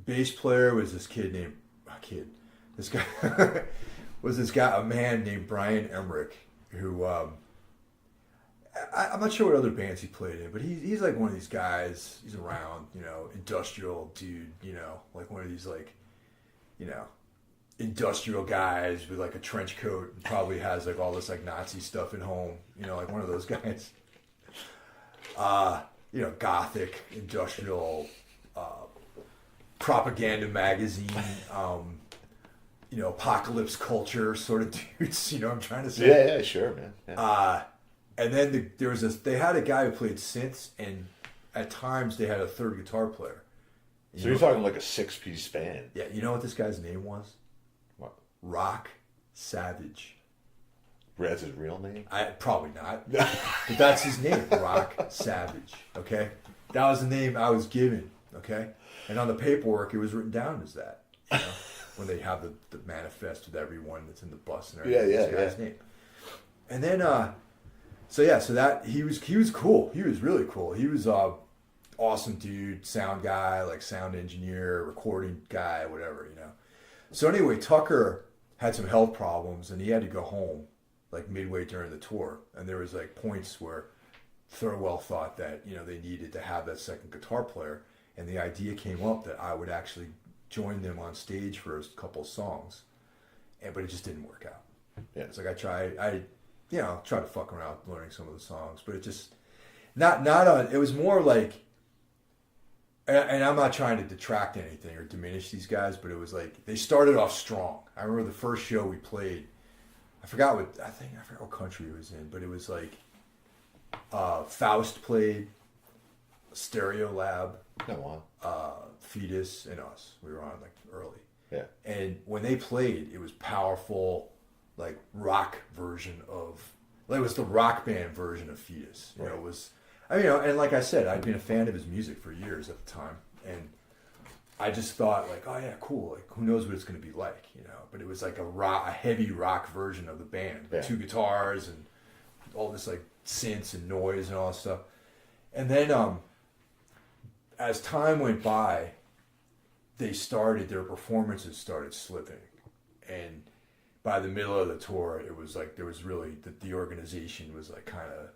Bass player was this this guy was a man named Brian Emmerich, who I'm not sure what other bands he played in, but he's like one of these guys. He's around, industrial dude, like one of these like, industrial guys with like a trench coat and probably has like all this like Nazi stuff at home, like one of those guys. Gothic, industrial, propaganda magazine, apocalypse culture sort of dudes, I'm trying to say. Yeah, sure, man. Yeah. And then they had a guy who played synths, and at times they had a third guitar player. So you're talking like a 6-piece band. Yeah, you know what this guy's name was? What? Rock Savage. That's his real name? Probably not. But that's his name, Rock Savage, okay? That was the name I was given, okay? And on the paperwork, it was written down as that, when they have the manifest with everyone that's in the bus and everything. Yeah, this guy's name. And then, so that, he was cool. He was really cool. He was awesome dude, sound guy, like sound engineer, recording guy, whatever, So anyway, Tucker had some health problems, and he had to go home, like midway during the tour. And there was like points where Thirwell thought that, they needed to have that second guitar player. And the idea came up that I would actually join them on stage for a couple of songs. But it just didn't work out. Yeah. It's like I tried to fuck around learning some of the songs, but it just, it was more like, and I'm not trying to detract anything or diminish these guys, but it was like, they started off strong. I remember the first show we played, I forgot what country it was in, but it was like, Faust played, Stereo Lab, Fetus, and us. We were on like early. Yeah. And when they played, it was powerful, like rock version of, it was the rock band version of Fetus. Right. It was, and like I said, I'd been a fan of his music for years at the time, and I just thought like, oh yeah, cool. Like, who knows what it's going to be like, But it was like a heavy rock version of the band, yeah. 2 guitars and all this like synths and noise and all that stuff. And then, as time went by, their performances started slipping, and by the middle of the tour, it was like there was really the organization was like kind of,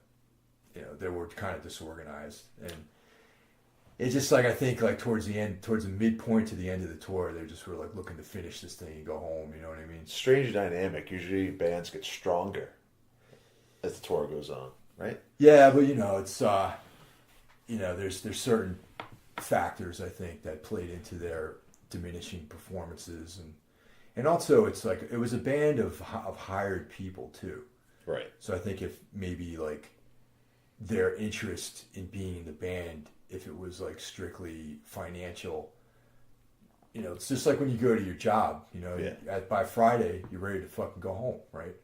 they were kind of disorganized, and it's just like I think like towards the midpoint to the end of the tour, they just were like looking to finish this thing and go home. You know what I mean? Strange dynamic. Usually bands get stronger as the tour goes on, right? Yeah, but it's there's certain factors I think that played into their diminishing performances, and also it's like it was a band of hired people too, right? So I think if maybe like their interest in being in the band, if it was like strictly financial, it's just like when you go to your job, by Friday you're ready to fucking go home, right?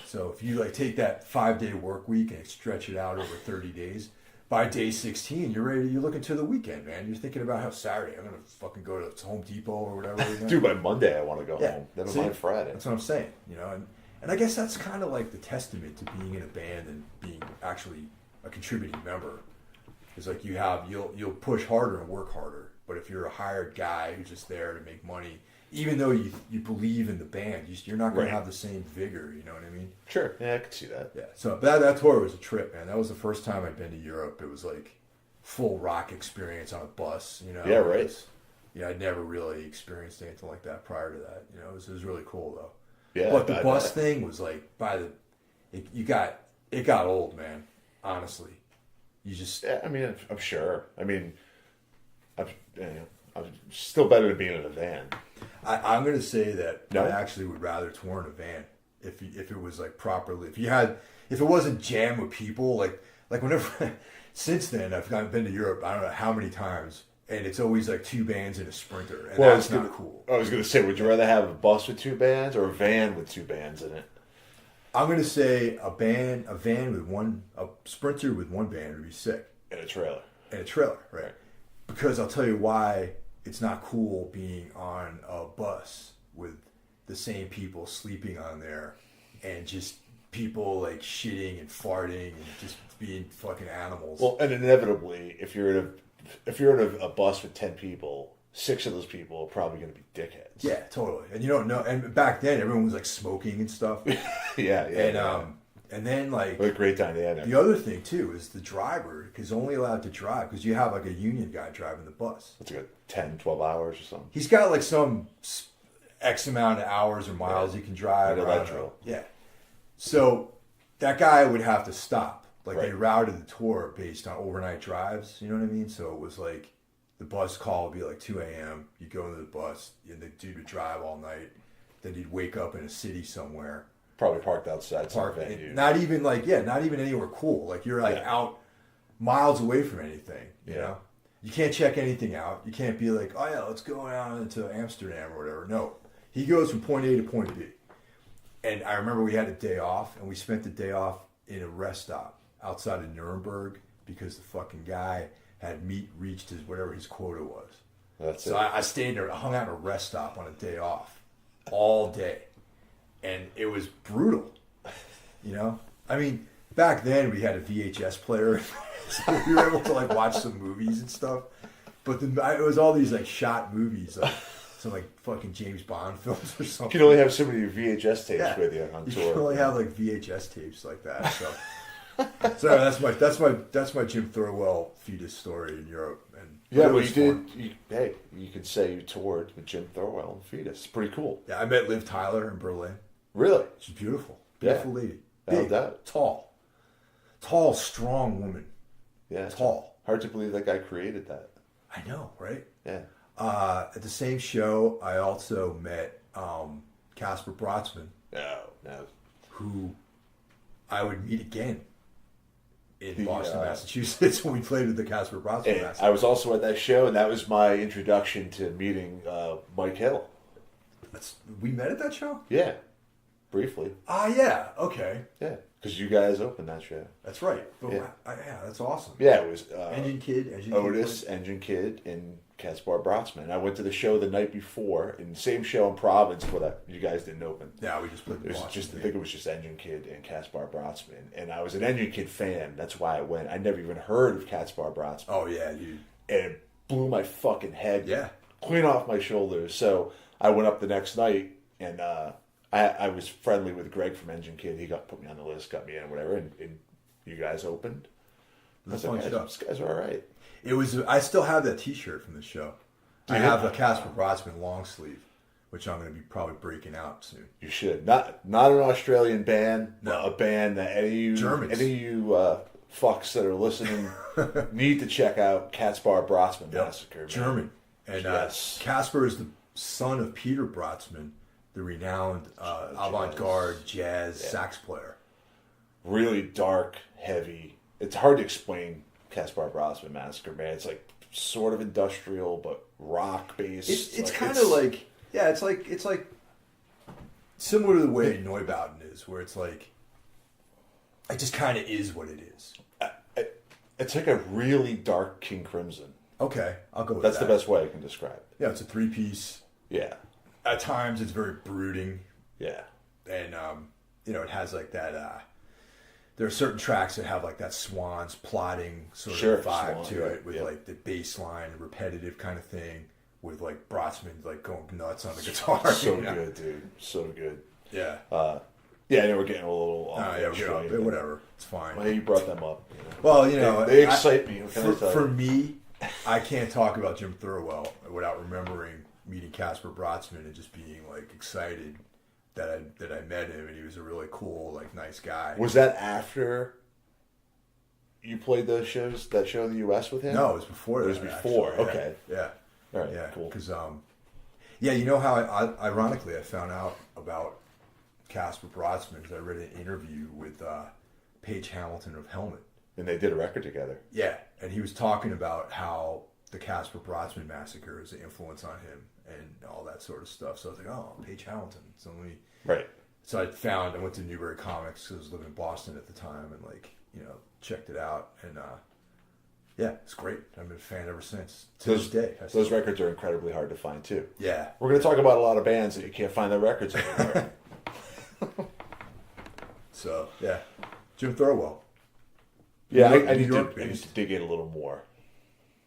So if you like take that 5-day work week and stretch it out over 30 days, by day 16, you're looking to the weekend, man. You're thinking about how Saturday, I'm going to fucking go to Home Depot or whatever. Dude, by Monday I want to go home. Never mind Friday. That's what I'm saying, and I guess that's kind of like the testament to being in a band and being actually a contributing member. It's like you'll push harder and work harder. But if you're a hired guy who's just there to make money, even though you believe in the band, you're not going to have the same vigor. You know what I mean? Sure. Yeah, I can see that. Yeah. So that tour was a trip, man. That was the first time I'd been to Europe. It was like full rock experience on a bus. Yeah, right. I'd never really experienced anything like that prior to that. It was really cool though. Yeah. But the bus thing was like it got old, man. Honestly, you just. Yeah, I'm sure. I'm still better than being in a van. I'm going to say that No? I actually would rather tour in a van if it was like properly. If it wasn't jammed with people, like whenever. Since then, I've been to Europe. I don't know how many times, and it's always like 2 bands in a Sprinter, and that's not cool. I was going to say, would you rather have a bus with 2 bands or a van with 2 bands in it? I'm going to say a Sprinter with 1 band would be sick. And a trailer. Right? Because I'll tell you why it's not cool being on a bus with the same people sleeping on there, and just people like shitting and farting and just being fucking animals. Well, and inevitably, if you're in a bus with 10 people, 6 of those people are probably going to be dickheads. Yeah, totally. And you don't know. And back then, everyone was like smoking and stuff. And then like what a great dynamic. The other thing too is the driver is only allowed to drive because you have like a union guy driving the bus. That's a good 10, 12 hours or something. He's got like some X amount of hours or miles he can drive. Yeah. So that guy would have to stop. Like they routed the tour based on overnight drives. You know what I mean? So it was like the bus call would be like 2 a.m. You go into the bus and the dude would drive all night. Then he'd wake up in a city somewhere. Probably parked outside some venue. Not even anywhere cool. Like you're like out miles away from anything. You know? You can't check anything out. You can't be like, oh yeah, let's go out into Amsterdam or whatever. No. He goes from point A to point B. And I remember we had a day off, and we spent the day off in a rest stop outside of Nuremberg because the fucking guy had reached his quota was. That's it. So I stayed there, I hung out in a rest stop on a day off all day. And it was brutal, you know? I mean, back then we had a VHS player, so we were able to like watch some movies and stuff. But it was all these like shot movies, like some like fucking James Bond films or something. You can only have so many VHS tapes with you on tour. You can only have like VHS tapes like that. So, that's my Jim Thirwell fetus story in Europe. And you could say you toured with Jim Thirwell and Fetus. It's pretty cool. Yeah, I met Liv Tyler in Berlin. Really? She's beautiful. Beautiful lady. Big, tall, strong woman. Yeah. Tall. Hard to believe that guy created that. I know, right? Yeah. At the same show, I also met Casper Brotzman. No. Who I would meet again in Boston, Massachusetts, when we played with the Casper Brotzman Massacre. I was also at that show, and that was my introduction to meeting Mike Hill. We met at that show? Yeah. Briefly. Yeah. Okay. Yeah. Because you guys opened that show. That's right. But that's awesome. Yeah, it was Engine Kid, Otis, Engine Kid, and Caspar Brotzman. I went to the show the night before, in the same show in Providence, but you guys didn't open. Yeah, we just played the Boston. I think it was just Engine Kid and Caspar Brotzman. And I was an Engine Kid fan. That's why I went. I never even heard of Caspar Brotzman. Oh, yeah, dude. And it blew my fucking head clean off my shoulders. So I went up the next night, and I was friendly with Greg from Engine Kid. He put me on the list, got me in, whatever, and you guys opened. I was like, these guys are all right. It was. I still have that T-shirt from the show. I have the Casper Brotzman long sleeve, which I'm going to be probably breaking out soon. You should. Not an Australian band, no. A band that any of you fucks that are listening need to check out. Caspar Brotzman Massacre. Man. German. And Casper is the son of Peter Brotzman, the renowned avant-garde jazz sax player. Really dark, heavy. It's hard to explain Caspar Brotzman Massacre, man. It's like sort of industrial, but rock based. It's kind of like it's like similar to the way Neubauten is, where it's like it just kind of is what it is. It's like a really dark King Crimson. Okay, I'll go with That's that. the best way I can describe it. Yeah, it's a 3-piece. Yeah. At times, it's very brooding. Yeah. And, it has like that, there are certain tracks that have like that Swans plotting sort of vibe to it with like the bass line, repetitive kind of thing with like Brotzman like going nuts on the guitar. So good, dude. So good. Yeah. I know we're getting a little off. Whatever. It's fine. Well, you brought them up. You know. Well, they excite me. For me, I can't talk about Jim Thirwell without remembering meeting Casper Brotzman and just being like excited that I met him, and he was a really cool, like, nice guy. Was that after you played that show in the U.S. with him? No, it was before. It was before. Actually. Okay. Yeah. All right. Yeah. Cool. Because you know how ironically I found out about Casper Brotzman because I read an interview with Paige Hamilton of Helmet. And they did a record together. Yeah, and he was talking about how the Casper Brotzman Massacre is an influence on him and all that sort of stuff. So I was like, oh, Paige Hamilton. So So I went to Newbury Comics because I was living in Boston at the time and checked it out. And Yeah, it's great. I've been a fan ever since. To this day. Those records are incredibly hard to find, too. Yeah. We're going to talk about a lot of bands that you can't find their records anymore. So, yeah. Jim Thirwell. Yeah, New York- I New need York to based. dig in a little more.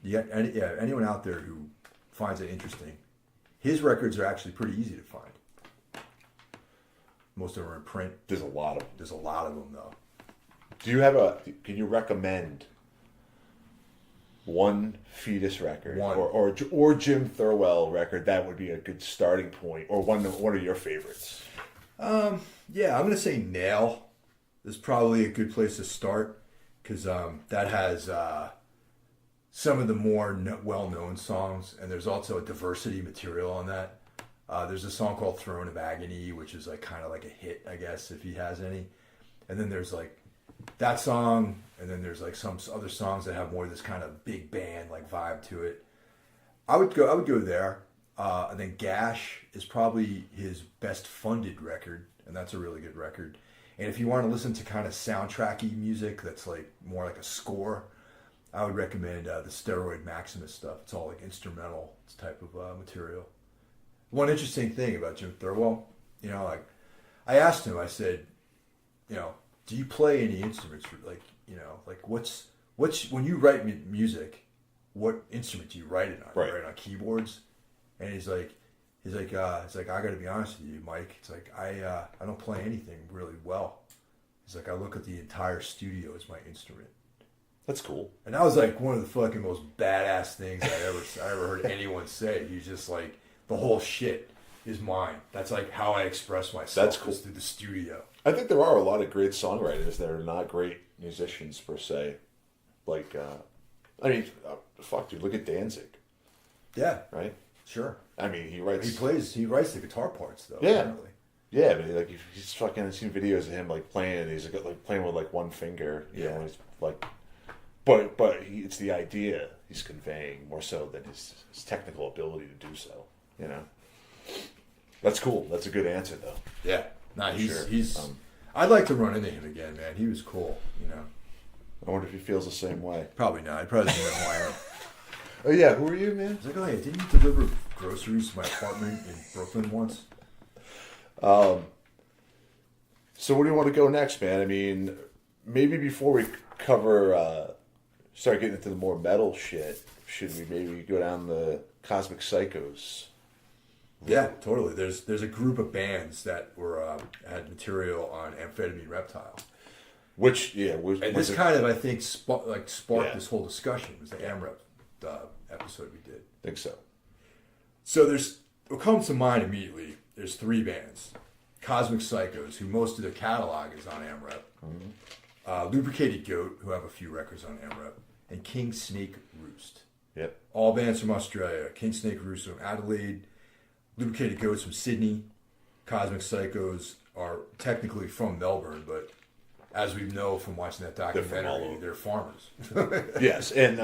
Anyone out there who finds it interesting, his records are actually pretty easy to find. Most of them are in print. There's a lot of them. There's a lot of them, though. Can you recommend one Fetus record or Jim Thirwell record that would be a good starting point, or one of your favorites? Yeah, I'm going to say Nail is probably a good place to start because that has some of the more well-known songs, and there's also a diversity material on that. There's a song called Throne of Agony, which is like kind of like a hit, I guess, if he has any. And then there's like that song, and then there's like some other songs that have more of this kind of big band like vibe to it. I would go there. And then Gash is probably his best funded record, and that's a really good record. And if you want to listen to kind of soundtracky music that's like more like a score, I would recommend the Steroid Maximus stuff. It's all like instrumental type of material. One interesting thing about Jim Thirwell, like I asked him, I said, do you play any instruments? Like, what's when you write music, what instrument do you write it on? Right. You write it on keyboards? And he's like, I got to be honest with you, Mike. It's like I don't play anything really well. He's like, I look at the entire studio as my instrument. That's cool. And that was like one of the fucking most badass things I ever heard anyone say. He's just like, the whole shit is mine. That's like how I express myself. That's cool. Is through the studio. I think there are a lot of great songwriters that are not great musicians per se. Like, fuck, dude, look at Danzig. Yeah. Right? Sure. I mean, he writes the guitar parts though. Yeah. Apparently. Yeah, but like he's fucking. I've seen videos of him like playing, and he's like playing with like one finger. You know, he's like, but it's the idea he's conveying more so than his technical ability to do so. You know, that's cool. That's a good answer though. Yeah, he's sure. he's. I'd like to run into him again, man. He was cool. I wonder if he feels the same way. Probably not. He probably doesn't know who I am. Oh yeah, who are you, man? He's like, oh yeah, didn't you deliver groceries to my apartment in Brooklyn once? So where do you want to go next, man? I mean, maybe before we start getting into the more metal shit, should we maybe go down the Cosmic Psychos? Yeah, totally. There's a group of bands that had material on Amphetamine Reptile. And this kind of, I think, sparked this whole discussion. It was the AMREP episode we did. I think so. So what comes to mind immediately, there's three bands. Cosmic Psychos, who most of their catalog is on AMREP. Mm-hmm. Lubricated Goat, who have a few records on AMREP. And King Snake Roost. Yep. All bands from Australia. King Snake Roost from Adelaide. Lubricated Goats from Sydney. Cosmic Psychos are technically from Melbourne, but as we know from watching that documentary, they're farmers. Yes, and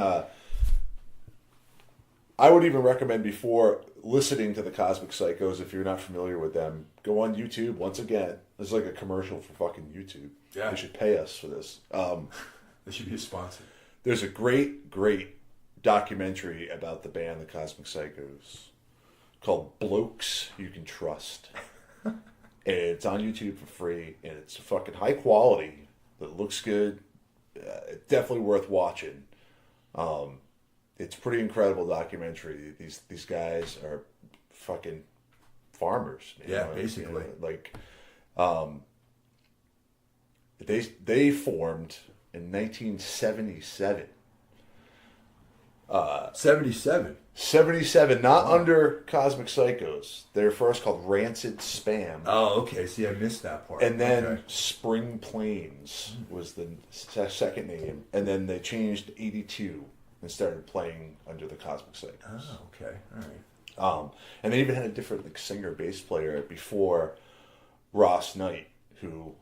I would even recommend before listening to the Cosmic Psychos, if you're not familiar with them, go on YouTube. Once again, this is like a commercial for fucking YouTube. Yeah. They should pay us for this. They should be a sponsor. There's a great documentary about the band, the Cosmic Psychos, called Blokes You Can Trust. And it's on YouTube for free, and it's fucking high quality. It looks good. Definitely worth watching. It's a pretty incredible documentary. These guys are fucking farmers. Basically. They formed in 1977. 77. 77, not under Cosmic Psychos. They're first called Rancid Spam. Oh, okay. See, I missed that part. And then Spring Plains was the second name. And then they changed 82 and started playing under the Cosmic Psychos. Oh, okay. All right. And they even had a different singer bass player before Ross Knight, who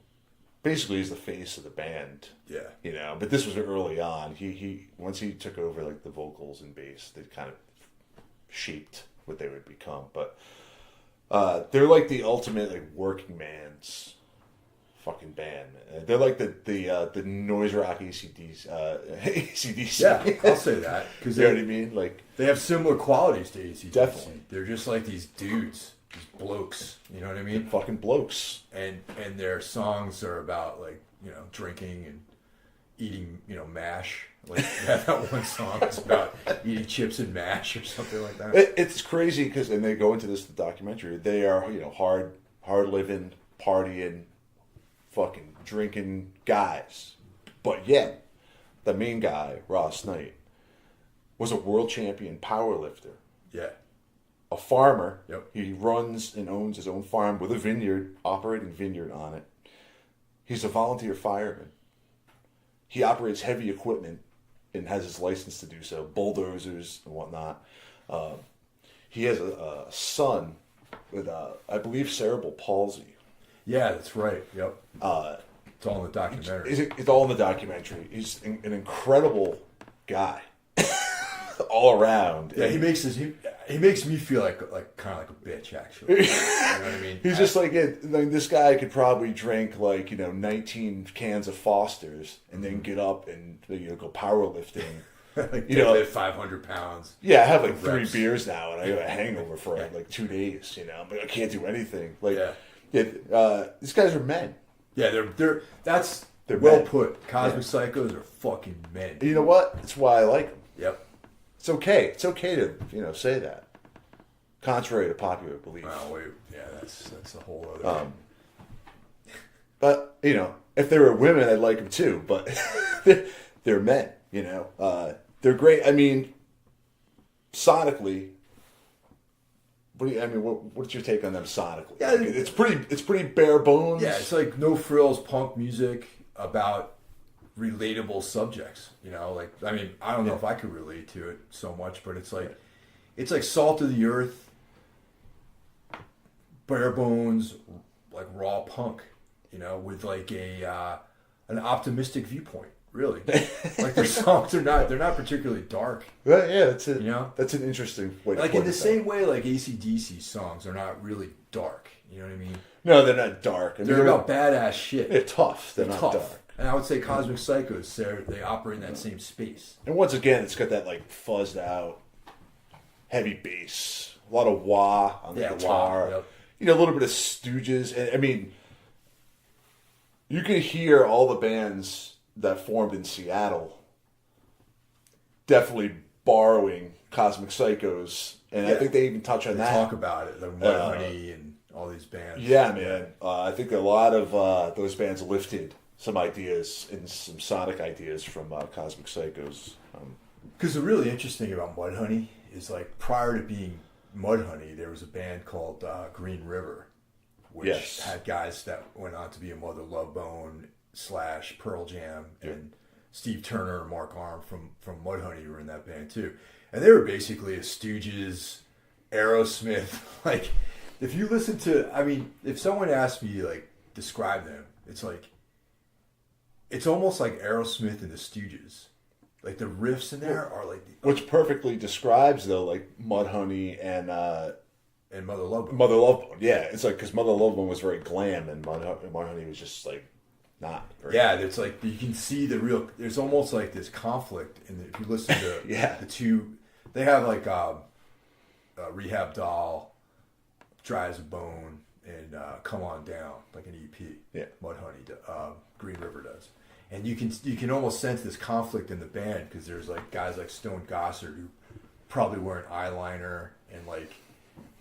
basically is the face of the band. Yeah. But this was early on. He once he took over like the vocals and bass, they kind of shaped what they would become. But they're like the ultimate like working man's fucking band. They're like the noise rock ACDC. ACDC. Yeah, I'll say that. Because you know what I mean? Like, they have similar qualities to ACDC. Definitely. They're just like these dudes, these blokes. You know what I mean? fucking blokes. And their songs are about, like, you know, drinking and eating, you know, mash. Like, that one song is about eating chips and mash or something like that. It's crazy because, and they go into this documentary. They are, you know, hard living, partying, fucking drinking guys. But yet, the main guy, Ross Knight, was a world champion powerlifter. Yeah. A farmer. Yep. He runs and owns his own farm with a vineyard, operating vineyard on it. He's a volunteer fireman. He operates heavy equipment and has his license to do so, bulldozers and whatnot. He has a son with, I believe, cerebral palsy. Yeah, that's right. Yep. It's all in the documentary. It's all in the documentary. He's an incredible guy, all around. Yeah, he makes me feel like kind of like a bitch, actually. You know what I mean? He's just like it. Like, this guy could probably drink, like, you know, 19 cans of Foster's and then get up and, you know, go powerlifting. Like, you know, 500 pounds. Yeah, I have like 3 reps. beers now, and I have a hangover for like 2 days. You know, but I can't do anything. Like, Yeah. these guys are men. Yeah, they're They're well men. put. Cosmic Psychos are fucking men. And you know what? That's why I like them. Yep. It's okay. It's okay to, you know, say that. Contrary to popular belief. Well, wait, yeah, that's a whole other. But, you know, if they were women, I'd like them too. But they're men. You know, they're great. I mean, sonically. What's your take on them sonically? Yeah, Like, it's pretty bare bones. Yeah, it's like no frills punk music about relatable subjects. You know, like, I mean, I don't know if I could relate to it so much, but it's like salt of the earth, bare bones, like raw punk. You know, with like an optimistic viewpoint. Really, like their songs are they're not particularly dark. Well, yeah, that's it. You know, that's an interesting way. Like to in the put it, same way, like AC/DC songs are not really dark. You know what I mean? No, they're not dark. I mean, They're about badass shit. They're tough. They're not tough. dark. And I would say Cosmic Psychos, they operate in that same space. And once again, it's got that like fuzzed out, heavy bass, a lot of wah on the guitar. Wah, yep. You know, a little bit of Stooges, and I mean, you can hear all the bands that formed in Seattle definitely borrowing Cosmic Psychos, and I think they even touch on They that. talk about it, the Mudhoney and all these bands. Yeah, man. I think a lot of those bands lifted some ideas and some sonic ideas from Cosmic Psychos. Because the really interesting thing about Mudhoney is, like, prior to being Mudhoney, there was a band called Green River, which had guys that went on to be a Mother Love Bone / Pearl Jam, and Steve Turner and Mark Arm from Mudhoney were in that band too. And they were basically a Stooges, Aerosmith. Like, if you listen to, I mean, if someone asked me, like, describe them, it's almost like Aerosmith and the Stooges. Like, the riffs in there are like... Which perfectly describes, though, like, Mudhoney and Mother Love Bone. Mother Love Bone. Yeah, it's like, because Mother Love Bone was very glam, and Mudhoney was just, like, not very Yeah, it's like, you can see there's almost like this conflict. And if you listen to the two, they have like Rehab Doll, Dry as a Bone, and Come On Down, like an EP. Yeah. Mudhoney, Green River does. And you can almost sense this conflict in the band, because there's like guys like Stone Gossard who probably wearing eyeliner and like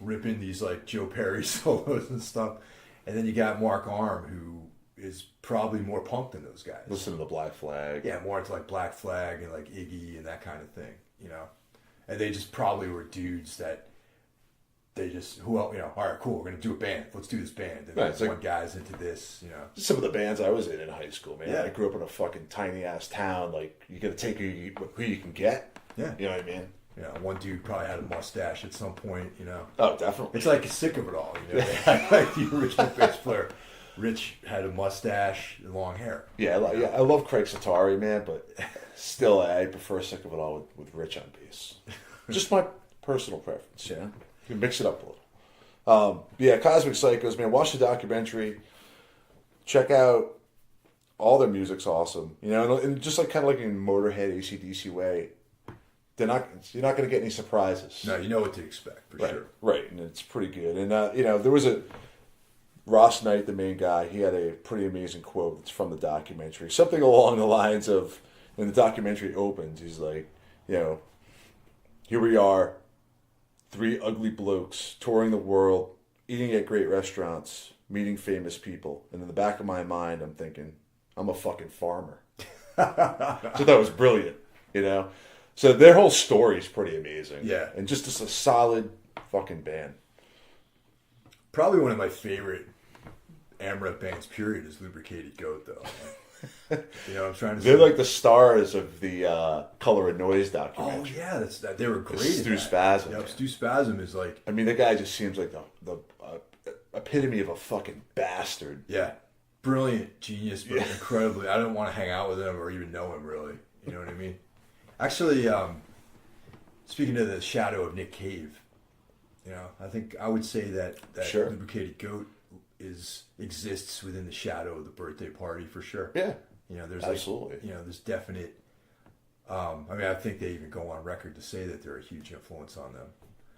ripping these like Joe Perry solos and stuff. And then you got Mark Arm, who is probably more punk than those guys. Listen to the Black Flag. Yeah, more into like Black Flag and like Iggy and that kind of thing, you know. And they just probably were dudes that they just, all right, cool, we're going to do a band. Let's do this band. And Right, one guy's into this, you know. Some of the bands I was in high school, man. Yeah. I grew up in a fucking tiny-ass town. Like, you got to take who you can get. Yeah. You know what I mean? You know, one dude probably had a mustache at some point, you know. Oh, definitely. It's like sick of it all, you know. They had, like, the original bass player, Rich, had a mustache and long hair. Yeah, I love Craig Satari, man, but still, I prefer Sick of It All with Rich on bass. Just my personal preference, you know? You can mix it up a little. Yeah, Cosmic Psychos, man, watch the documentary. check out all their music's awesome. You know, and just like kind of like in Motorhead AC/DC way, you're not going to get any surprises. No, you know what to expect for sure. Right, and it's pretty good. And you know, there was a Ross Knight, the main guy. He had a pretty amazing quote that's from the documentary, something along the lines of, when the documentary opens, he's like, you know, here we are, 3 ugly blokes touring the world, eating at great restaurants, meeting famous people, and in the back of my mind, I'm thinking, I'm a fucking farmer. So that was brilliant, you know. So their whole story is pretty amazing. Yeah. And just a solid fucking band. Probably one of my favorite AMREP bands, period, is Lubricated Goat, though. You know what I'm trying to say? They're like the stars of the Color and Noise documentary. Oh, yeah. They were great. Stu Spasm. Yep, Stu Spasm is like... I mean, the guy just seems like the epitome of a fucking bastard. Yeah. Brilliant, genius, but incredibly... I don't want to hang out with him or even know him, really. You know what I mean? Actually, speaking of the shadow of Nick Cave, you know, I think I would say that Sure. Lubricated Goat exists within the shadow of the birthday party for sure. Yeah. You know, there's absolutely. like, you know, there's definite. I mean, I think they even go on record to say that they're a huge influence on them.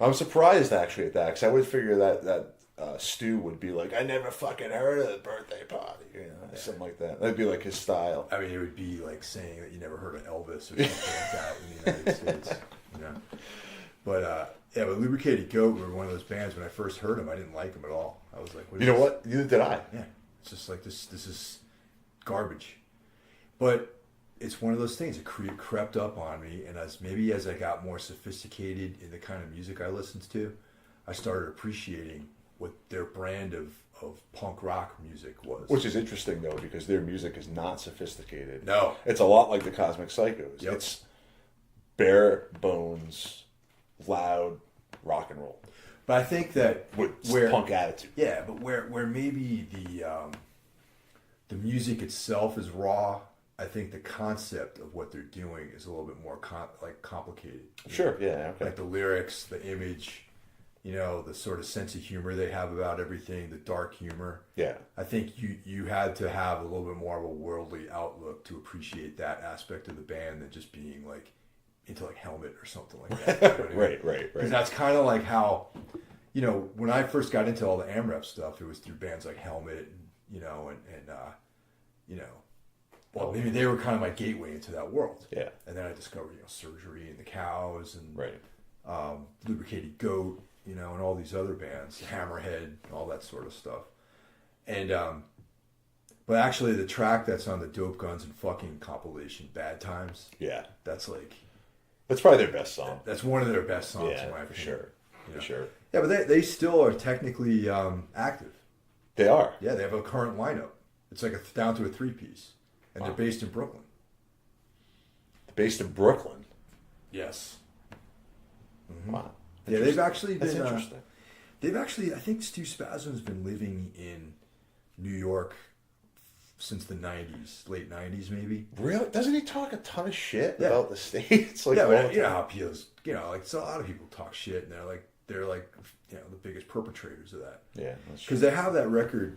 I'm surprised actually at that, because I would figure that Stu would be like, I never fucking heard of the birthday party, you know, something like that. That'd be like his style. I mean, it would be like saying that you never heard of Elvis or something like that in the United States, you know. But yeah, but Lubricated Goat were one of those bands. When I first heard them, I didn't like them at all. I was like, you know what? Neither did I. Yeah, it's just like this is garbage. But it's one of those things that crept up on me, and as I got more sophisticated in the kind of music I listened to, I started appreciating what their brand of punk rock music was. Which is interesting, though, because their music is not sophisticated. No. It's a lot like the Cosmic Psychos. Yep. It's bare bones, loud rock and roll. But I think that With punk attitude. Yeah, but where maybe the music itself is raw, I think the concept of what they're doing is a little bit more complicated. Sure, yeah, okay. Like the lyrics, the image, you know, the sort of sense of humor they have about everything, the dark humor. Yeah. I think you had to have a little bit more of a worldly outlook to appreciate that aspect of the band than just being like into like Helmet or something like that. You know what I mean? Right. Because that's kind of like how, you know, when I first got into all the AMREP stuff, it was through bands like Helmet, and, you know, and you know, well, maybe they were kind of my gateway into that world. Yeah. And then I discovered, you know, Surgery and the Cows and Right. Lubricated Goat, you know, and all these other bands, Hammerhead, all that sort of stuff. And but actually, the track that's on the Dope Guns and Fucking compilation, Bad Times, Yeah. that's like, That's probably their best song. that's one of their best songs, Yeah, in my for opinion. sure. You know? For sure. Yeah, but they still are technically active. They are. Yeah, they have a current lineup. It's like down to a 3-piece, and they're based in Brooklyn. Based in Brooklyn. Yes. Wow. Yeah, they've actually been. That's interesting. They've actually, I think Stu Spasm's been living in New York since the 90s, late 90s maybe. Really? Doesn't he talk a ton of shit Yeah. about the States? Like, Yeah, all but the you know time? how appeals, you know, like so a lot of people talk shit, and they're like, you know, the biggest perpetrators of that. Yeah, that's true. Because they have that record,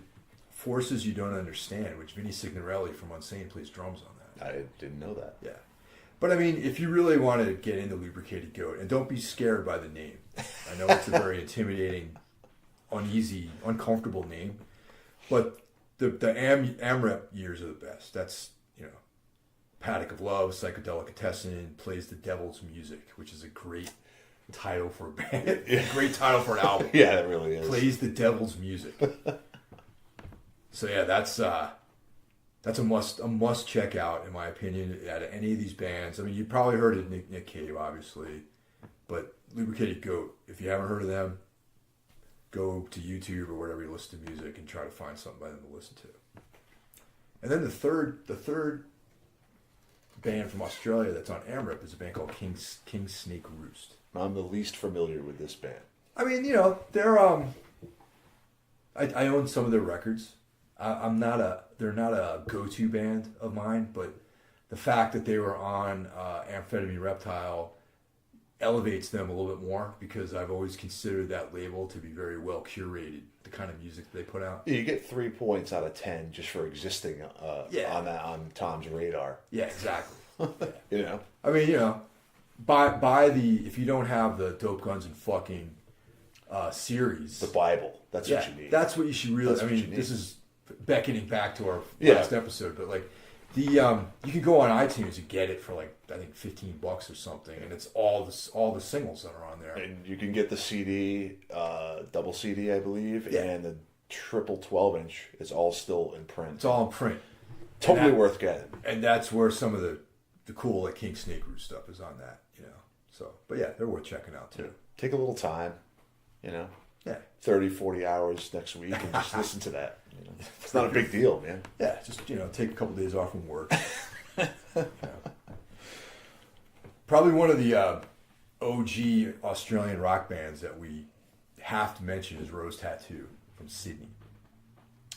Forces You Don't Understand, which Vinnie Signorelli from Unsane plays drums on that. I didn't know that. Yeah. But I mean, if you really want to get into Lubricated Goat, and don't be scared by the name. I know it's a very intimidating, uneasy, uncomfortable name, but the AMREP years are the best. That's, you know, Paddock of Love, Psychodelicatessen, Plays the Devil's Music, which is a great title for a band. A great title for an album. Yeah, it really is. Plays the Devil's Music. So yeah, that's a must check out, in my opinion, out of any of these bands. I mean, you probably heard of Nick Cave, obviously, but Lubricated Goat, if you haven't heard of them, go to YouTube or wherever you listen to music and try to find something by them to listen to. And then the third band from Australia that's on AMREP is a band called King Snake Roost. I'm the least familiar with this band. I mean, you know, they're I own some of their records. They're not a go-to band of mine, but the fact that they were on Amphetamine Reptile, elevates them a little bit more because I've always considered that label to be very well curated, the kind of music they put out. You get 3 points out of 10 just for existing on Tom's radar. Yeah, exactly. Yeah. You know? I mean, you know, buy the, if you don't have the Dope Guns and Fucking series. The Bible. That's what you need. That's what you should really, That's I what you mean, need. this is beckoning back to our last episode, but like, you can go on iTunes and get it for like I think $15 or something, and it's all the singles that are on there. And you can get the CD, double CD, I believe, Yeah. and the triple 12-inch is all still in print. It's all in print. Totally worth getting. And that's where some of the cool like King Snake Root stuff is on that, you know. So, but yeah, they're worth checking out too. Take a little time, you know. Yeah. 30, 40 hours next week and just listen to that. You know? It's not a big deal, man. Yeah, just, you know, take a couple days off from work. Yeah. Probably one of the OG Australian rock bands that we have to mention is Rose Tattoo from Sydney.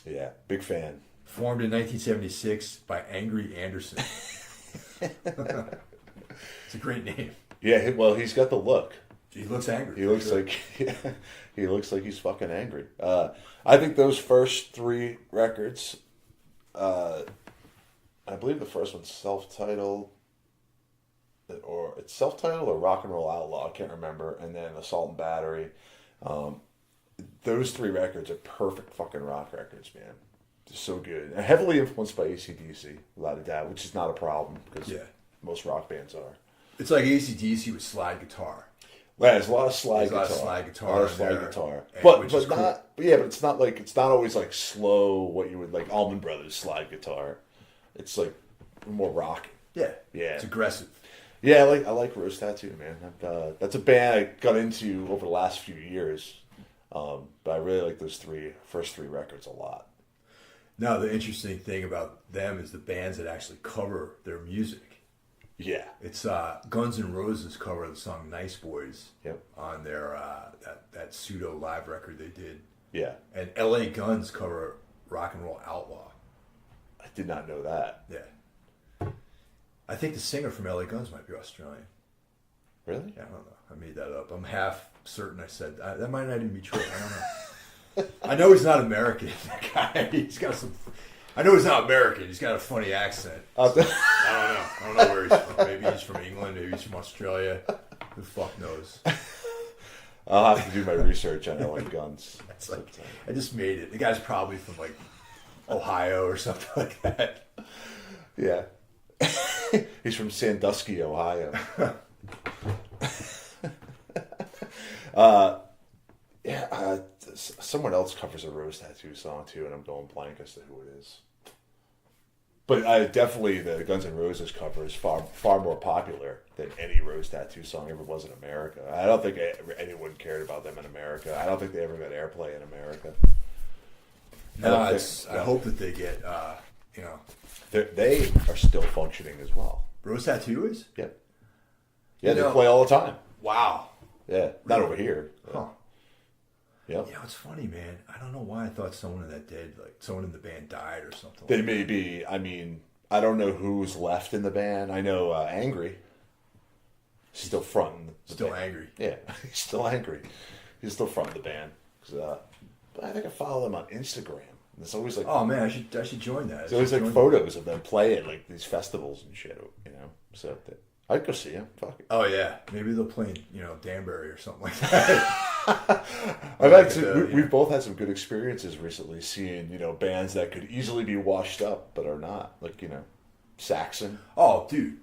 Yeah, big fan. Formed in 1976 by Angry Anderson. It's a great name. Yeah, well, he's got the look. He looks angry. He looks like he looks like he's fucking angry. I think those first 3 records, I believe the first one's self-titled, or it's self-titled or Rock and Roll Outlaw. I can't remember. And then Assault and Battery. Those 3 records are perfect fucking rock records, man. They're so good. And heavily influenced by AC/DC, without a doubt, which is not a problem because most rock bands are. It's like AC/DC with slide guitar. Right, there's a lot of slide guitar. A lot of slide guitar. A lot of slide guitar. But But not, yeah, but it's not like, it's not always like slow, what you would like Allman Brothers slide guitar. It's like more rock. Yeah. Yeah. It's aggressive. Yeah, I like Rose Tattoo, man. That's a band I got into over the last few years. But I really like those first three records a lot. Now, the interesting thing about them is the bands that actually cover their music. Yeah. It's Guns N' Roses cover the song Nice Boys on their that pseudo live record they did. Yeah. And LA Guns cover Rock and Roll Outlaw. I did not know that. Yeah. I think the singer from LA Guns might be Australian. Really? Yeah, I don't know. I made that up. I'm half certain I said that. That might not even be true. I don't know. I know he's not American. That guy. He's got some. I know he's not American. He's got a funny accent. I don't know. I don't know where he's from. Maybe he's from England. Maybe he's from Australia. Who the fuck knows? I'll have to do my research on LA Guns. It's like, I just made it. The guy's probably from like Ohio or something like that. Yeah. He's from Sandusky, Ohio. Someone else covers a Rose Tattoo song too, and I'm going blank as to who it is. But definitely the Guns N' Roses cover is far more popular than any Rose Tattoo song ever was in America. I don't think anyone cared about them in America. I don't think they ever got airplay in America. I hope that they get, They are still functioning as well. Rose Tattoo is? Yeah. Yeah, they play all the time. Wow. Yeah, not over here. Huh. Yep. You know, it's funny, man. I don't know why I thought someone in that dead, like someone in the band died or something. They may be. I mean, I don't know who's left in the band. I know Angry. Still fronting. Still angry. Yeah, he's still angry. He's still fronting the band. But I think I follow them on Instagram. And it's always like, oh man, I should join that. It's always like photos of them playing like these festivals and shit. You know, so I'd go see him. Fuck it. Oh yeah, maybe they'll play in, Danbury or something like that. We've both had some good experiences recently seeing, bands that could easily be washed up but are not. Like, Saxon. Oh, dude.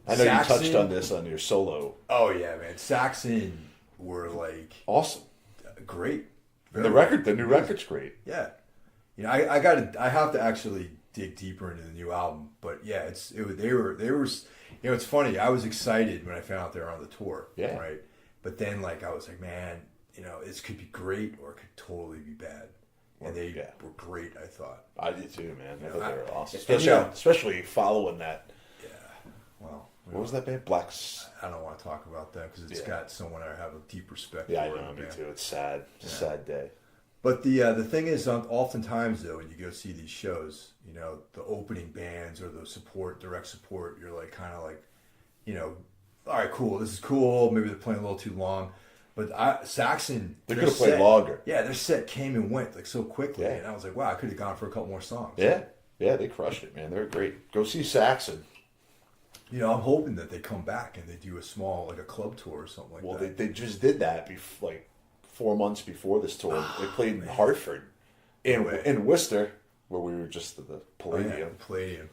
I know Saxon, you touched on this on your solo. Oh yeah, man. Saxon were like awesome. Great. The new record's great. Yeah. I have to actually dig deeper into the new album, but yeah, they were it's funny. I was excited when I found out they were on the tour. Yeah. Right. But then I was like, man, this could be great or it could totally be bad. And they were great, I thought. I did too, man. I thought they were awesome. And, especially following that. Yeah. Well. What was that band? Blacks. I don't want to talk about that because it's got someone I have a deep respect for. Yeah, I know, me too. It's sad. It's a sad day. But the thing is, oftentimes though, when you go see these shows, the opening bands or the direct support, you're like kind of like, all right, cool. This is cool. Maybe they're playing a little too long. But Saxon, They their could have played set- longer. Yeah, their set came and went like so quickly, Yeah. and I was like, wow, I could have gone for a couple more songs. Yeah, they crushed it, man. They're great. Go see Saxon. You know, I'm hoping that they come back and they do a small, like a club tour or something like Well, that. they just did that like 4 months before this tour. They played in Hartford, in Worcester, where we were just at the Palladium. Oh, yeah, Palladium.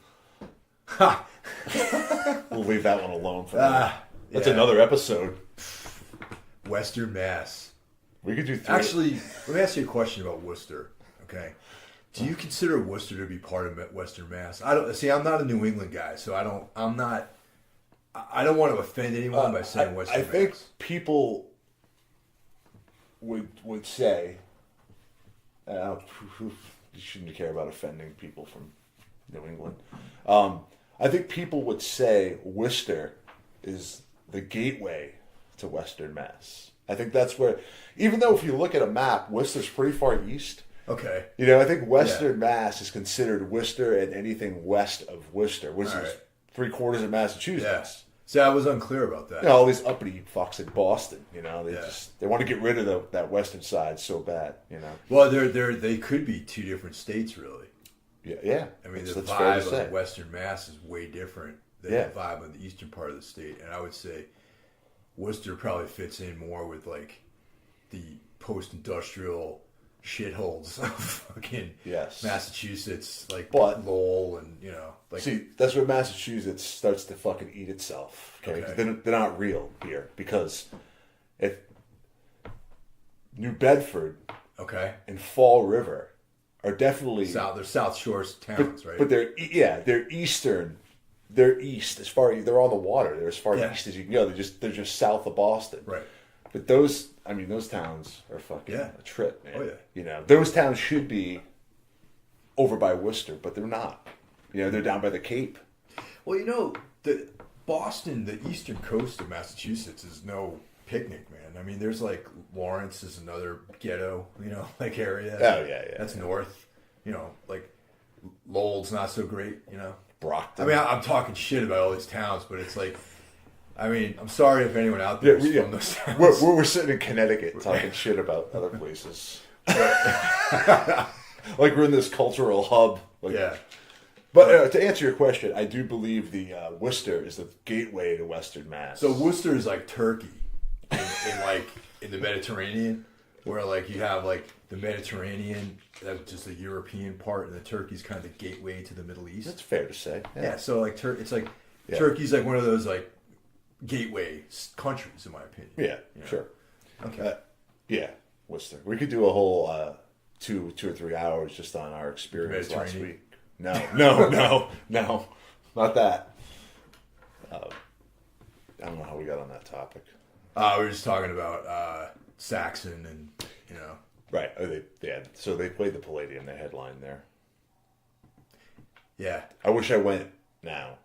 Ha! We'll leave that one alone for now. That's yeah. another episode. Western Mass. We could do 3. Actually, let me ask you a question about Worcester. Okay, do you consider Worcester to be part of Western Mass? I don't see. I'm not a New England guy, so I don't want to offend anyone by saying Western I think Mass. people would say, you shouldn't care about offending people from New England. I think people would say Worcester is the gateway to Western Mass. I think that's where, even though if you look at a map, Worcester's pretty far east. Okay. You know, I think Western Mass is considered Worcester and anything west of Worcester. Worcester's Right. 3/4 of Massachusetts. Yes. See, I was unclear about that. You know, all these uppity fucks in Boston, you know, they Yeah. they want to get rid of that western side so bad, you know. Well, they could be two different states, really. Yeah. I mean, that's the fair to vibe say. of Western Mass is way different than Yeah. the vibe of the eastern part of the state, and I would say Worcester probably fits in more with like the post-industrial shitholes of fucking Yes. Massachusetts, like But- Lowell, and you know, like See, that's where Massachusetts starts to fucking eat itself. Okay, 'Cause Okay. they're not real here because if New Bedford okay, and Fall River are definitely they're South Shores towns, right? but they're eastern. They're east as far they're on the water. They're as far Yeah. east as you can go. They're just south of Boston. Right. But those towns are fucking Yeah. a trip, man. Oh, yeah. You know, those towns should be over by Worcester, but they're not. You know, they're down by the Cape. Well, you know, the Boston, the eastern coast of Massachusetts is no picnic, man. I mean, there's like Lawrence is another ghetto, you know, like area. Oh, yeah. That's north. You know, like Lowell's not so great, you know. Brockton. I mean, I'm talking shit about all these towns, but it's like, I mean, I'm sorry if anyone out there is from those towns. We're sitting in Connecticut talking shit about other places. Like we're in this cultural hub. Like, Yeah. But to answer your question, I do believe the Worcester is the gateway to Western Mass. So Worcester is like Turkey in the Mediterranean, where like you have like the Mediterranean, that's just the European part, and the Turkey's kind of the gateway to the Middle East. that's fair to say. Yeah, so like it's like Yeah. Turkey's like one of those like gateway countries, in my opinion. Yeah, You know? sure. Okay. Yeah, Worcester. We could do a whole 2 or 3 hours just on our experience last Mediterranean. week. No, not that. I don't know how we got on that topic. We were just talking about Saxon and you know. Right. So they played the Palladium. They headlined there. Yeah. I wish I went now.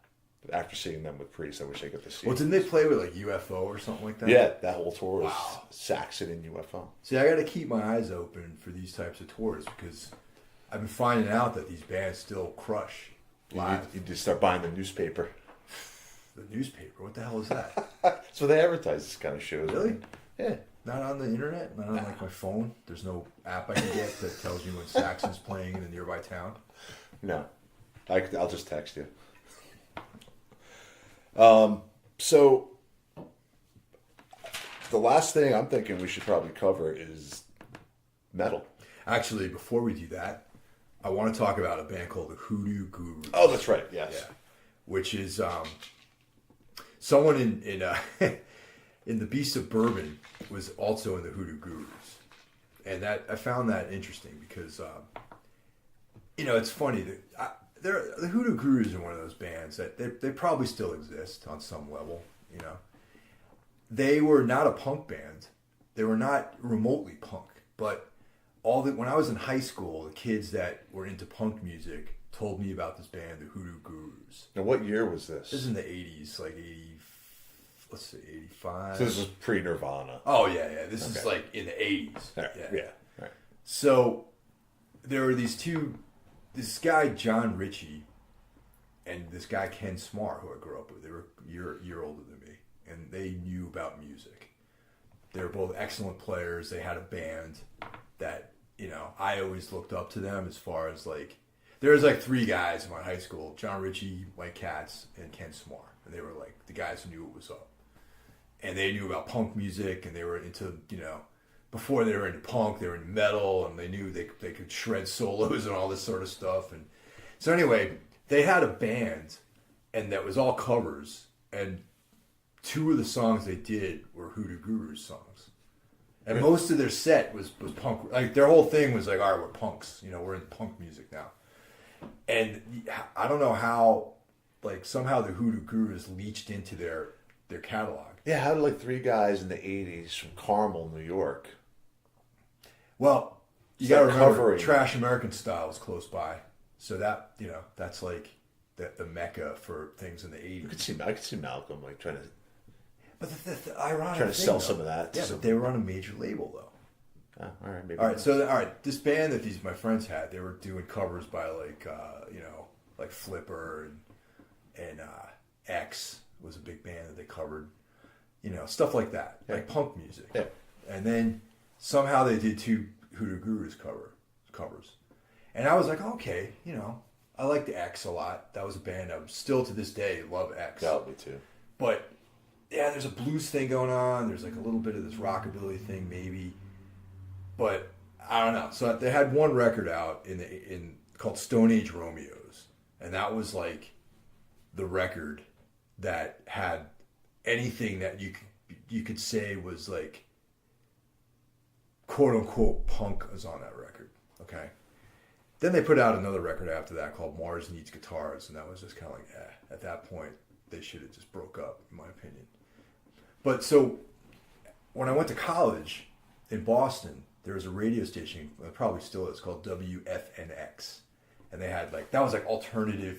After seeing them with Priest, I wish I got to see. Well, didn't they play with like UFO or something like that? Yeah, that whole tour was Wow. Saxon and UFO. See, I got to keep my eyes open for these types of tours because I've been finding out that these bands still crush live. You just start buying the newspaper. The newspaper, what the hell is that? So they advertise this kind of shows. Really? Yeah. Not on the internet? Not on like my phone? There's no app I can get that tells me when Saxon's playing in a nearby town? No. I'll just text you. So the last thing I'm thinking we should probably cover is metal. Actually, before we do that, I want to talk about a band called the Hoodoo Gurus. Oh, that's right. Yes. Yeah. Which is someone in in the Beast of Bourbon was also in the Hoodoo Gurus. And that I found that interesting because you know, it's funny that the Hoodoo Gurus are one of those bands that they probably still exist on some level, you know. They were not a punk band. They were not remotely punk, but when I was in high school, the kids that were into punk music told me about this band, the Hoodoo Gurus. Now, what year was this? This is in the 80s, like 85. So this is pre-Nirvana. Oh, yeah. This is Okay. like in the 80s. All right. Yeah. All right. So there were this guy, John Ritchie, and this guy, Ken Smar, who I grew up with. They were a year older than me. and they knew about music. They were both excellent players. They had a band that, I always looked up to them as far as like, there was like three guys in my high school, John Ritchie, Mike Katz, and Ken Smar. And they were like the guys who knew what was up. And they knew about punk music, and they were into, before they were into punk, they were into metal, and they knew they could shred solos and all this sort of stuff. And so anyway, they had a band, and that was all covers, and two of the songs they did were Hoodoo Gurus songs. And most of their set was punk. Like, their whole thing was like, all right, we're punks. We're in punk music now. And I don't know how, like, somehow the Hoodoo Gurus leached into their catalog. Yeah, how did like three guys in the 80s from Carmel, New York? Well, you got to remember, Trash American Style was close by. So that, that's like the mecca for things in the 80s. I could see Malcolm like trying to... But the ironic trying to thing, sell though, some of that. Yeah, but they were on a major label, though. Oh, all right, maybe. All right, this band that my friends had, they were doing covers by like, like Flipper and X was a big band that they covered, stuff like that, like punk music. Yeah. And then somehow they did two Hoodoo Gurus covers, and I was like, okay, I like the X a lot. That was a band I still to this day love X. Yeah, me too. But yeah, there's a blues thing going on. There's like a little bit of this rockabilly thing, maybe. But I don't know. So they had one record out in called Stone Age Romeos, and that was like the record that had anything that you could say was like quote unquote punk was on that record. Okay. Then they put out another record after that called Mars Needs Guitars, and that was just kind of like, at that point they should have just broke up, in my opinion. But so when I went to college in Boston, there was a radio station, it probably still is, called WFNX. And they had like, that was like alternative,